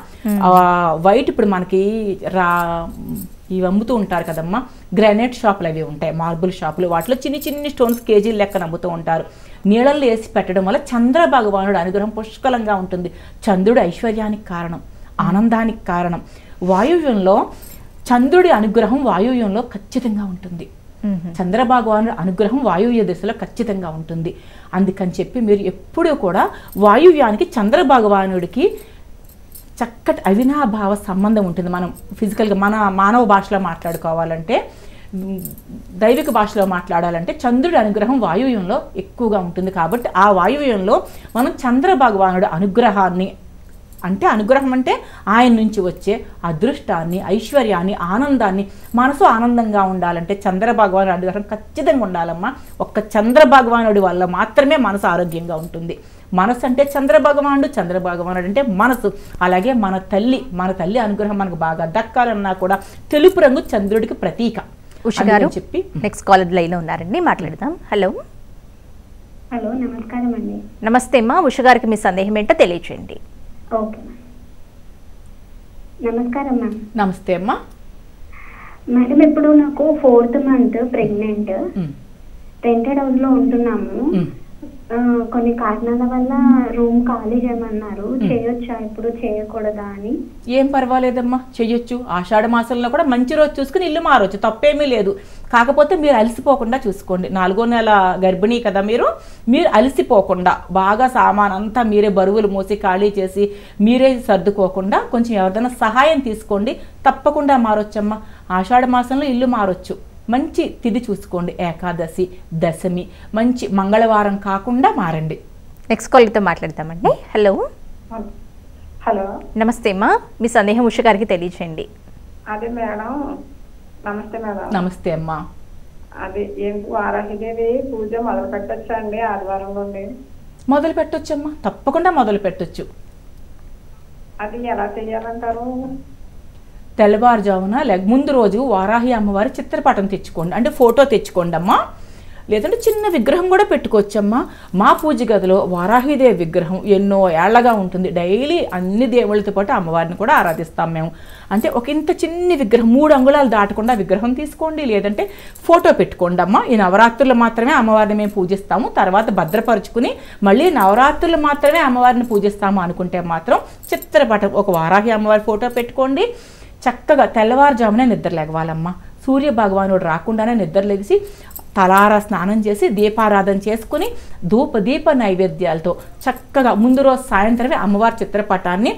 వైట్ ఇప్పుడు మనకి ఇవి అమ్ముతూ ఉంటారు కదమ్మా, గ్రానైట్ షాపులు అవి ఉంటాయి, మార్బుల్ షాపులు, వాటిలో చిన్ని స్టోన్స్ కేజీలు లెక్కన అమ్ముతూ ఉంటారు. నీళ్ళల్లో వేసి పెట్టడం వల్ల చంద్ర భగవానుడు అనుగ్రహం పుష్కలంగా ఉంటుంది. చంద్రుడు ఐశ్వర్యానికి కారణం, ఆనందానికి కారణం. వాయువ్యంలో చంద్రుడి అనుగ్రహం వాయువ్యంలో ఖచ్చితంగా ఉంటుంది. చంద్రభగవానుడి అనుగ్రహం వాయువ్య దిశలో ఖచ్చితంగా ఉంటుంది. అందుకని చెప్పి మీరు ఎప్పుడూ కూడా వాయువ్యానికి చంద్రభగవానుడికి చక్కటి అవినాభావ సంబంధం ఉంటుంది. మనం ఫిజికల్గా మన మానవ భాషలో మాట్లాడుకోవాలంటే, దైవిక భాషలో మాట్లాడాలంటే చంద్రుడి అనుగ్రహం వాయువ్యంలో ఎక్కువగా ఉంటుంది. కాబట్టి ఆ వాయువ్యంలో మనం చంద్ర భగవానుడి అనుగ్రహాన్ని, అంటే అనుగ్రహం అంటే ఆయన నుంచి వచ్చే అదృష్టాన్ని, ఐశ్వర్యాన్ని, ఆనందాన్ని, మనసు ఆనందంగా ఉండాలంటే చంద్ర భగవానుడి అనుగ్రహం ఖచ్చితంగా ఉండాలమ్మా. ఒక్క చంద్ర భగవానుడి వల్ల మాత్రమే మనసు ఆరోగ్యంగా ఉంటుంది. మనసు అంటే చంద్ర భగవానుడు అంటే మనసు. అలాగే మన తల్లి అనుగ్రహం మనకు బాగా దక్కాలన్నా కూడా తెలుపు రంగు చంద్రుడికి ప్రతీక. ఉష గారు చెప్పి నెక్స్ట్ కాలర్ లైన్ లో ఉన్నారండి, మాట్లాడదాం. హలో. హలో, నమస్కారం అండి. నమస్తే అమ్మా. ఉష గారికి మీ సందేహం ఏంటో తెలియచేయండి. ఓకే, నమస్కారం మ్యామ్. నమస్తే అమ్మా. మేడం, ఇప్పుడు నాకు 4th month pregnant, rented house లో ఉంటున్నాము. కొన్ని కారణాల వల్ల రూమ్ ఖాళీ చేయమన్నారు. చేయొచ్చా, ఇప్పుడు చేయకూడదా అని? ఏం పర్వాలేదమ్మా, చెయ్యొచ్చు. ఆషాఢ మాసంలో కూడా మంచి రోజు చూసుకుని ఇల్లు మారవచ్చు, తప్పేమీ లేదు. కాకపోతే మీరు అలసిపోకుండా చూసుకోండి. 4వ నెల గర్భిణీ కదా మీరు అలసిపోకుండా బాగా సామాన్ అంతా మీరే బరువులు మోసి ఖాళీ చేసి మీరే సర్దుకోకుండా కొంచెం ఎవరిదైనా సహాయం తీసుకోండి. తప్పకుండా మారొచ్చమ్మా. ఆషాఢ మాసంలో ఇల్లు మారొచ్చు. మంచి తిథి చూసుకోండి, ఏకాదశి, దశమి, మంచి మంగళవారం కాకుండా మారండి. నెక్స్ట్ కాల్తో మాట్లాడతామండి. హలో. హలో, నమస్తే అమ్మా. మీ సందేహం ఉష గారికి తెలియచేయండి. అదే మేడం, నమస్తే మేడం. నమస్తే అమ్మా. అదే వారాహిదేవి పూజ మొదలు పెట్టచ్చా అండి ఆదివారం నుండి? మొదలు పెట్టొచ్చమ్మా, తప్పకుండా మొదలు పెట్టొచ్చు. అది ఎలా చేయాలంటారు? తెల్లవారుజామున ముందు రోజు వారాహి అమ్మవారి చిత్రపటం తెచ్చుకోండి, అంటే ఫోటో తెచ్చుకోండి అమ్మా. లేదంటే చిన్న విగ్రహం కూడా పెట్టుకోవచ్చమ్మా. మా పూజ గదిలో వారాహిదేవి విగ్రహం ఎన్నో ఏళ్లగా ఉంటుంది. డైలీ అన్ని దేవుళ్ళతో పాటు అమ్మవారిని కూడా ఆరాధిస్తాం మేము. అంటే ఒక ఇంత చిన్ని విగ్రహం 3 అంగుళాలు దాటకుండా విగ్రహం తీసుకోండి, లేదంటే ఫోటో పెట్టుకోండి అమ్మా. ఈ నవరాత్రులు మాత్రమే అమ్మవారిని మేము పూజిస్తాము, తర్వాత భద్రపరుచుకుని మళ్ళీ నవరాత్రులు మాత్రమే అమ్మవారిని పూజిస్తాము అనుకుంటే మాత్రం చిత్రపటం ఒక వారాహి అమ్మవారి ఫోటో పెట్టుకోండి. చక్కగా తెల్లవారుజామునే నిద్ర లేవాలమ్మా. సూర్య భగవానుడు రాకుండానే నిద్ర లేచి తలారా స్నానం చేసి దీపారాధన చేసుకుని దీప నైవేద్యాలతో చక్కగా ముందు రోజు సాయంత్రమే అమ్మవారి చిత్రపటాన్ని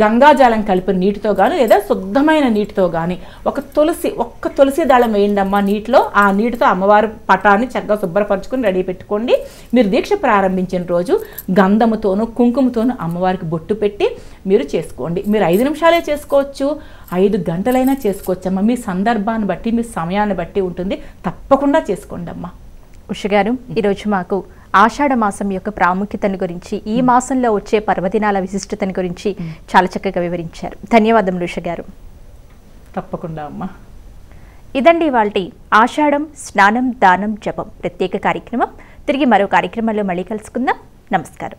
గంగాజలం కలిపిన నీటితో కానీ లేదా శుద్ధమైన నీటితో కానీ ఒక్క తులసి దళం వేయండి అమ్మ నీటిలో. ఆ నీటితో అమ్మవారి పటాన్ని చక్కగా శుభ్రపరచుకొని రెడీ పెట్టుకోండి. మీరు దీక్ష ప్రారంభించిన రోజు గంధముతోనూ కుంకుమతోనూ అమ్మవారికి బొట్టు పెట్టి మీరు చేసుకోండి. మీరు 5 నిమిషాలే చేసుకోవచ్చు, 5 గంటలైనా చేసుకోవచ్చమ్మా. మీ సందర్భాన్ని బట్టి, మీ సమయాన్ని బట్టి ఉంటుంది. తప్పకుండా చేసుకోండి అమ్మా. ఉష గారు, ఈరోజు మాకు ఆషాఢ మాసం యొక్క ప్రాముఖ్యతను గురించి, ఈ మాసంలో వచ్చే పర్వదినాల విశిష్టతను గురించి చాలా చక్కగా వివరించారు. ధన్యవాదములు ఉష గారు. తప్పకుండా అమ్మా. ఇదండి ఇవాల్టి ఆషాఢం స్నానం దానం జపం ప్రత్యేక కార్యక్రమం. తిరిగి మరో కార్యక్రమంలో మళ్ళీ కలుసుకుందాం. నమస్కారం.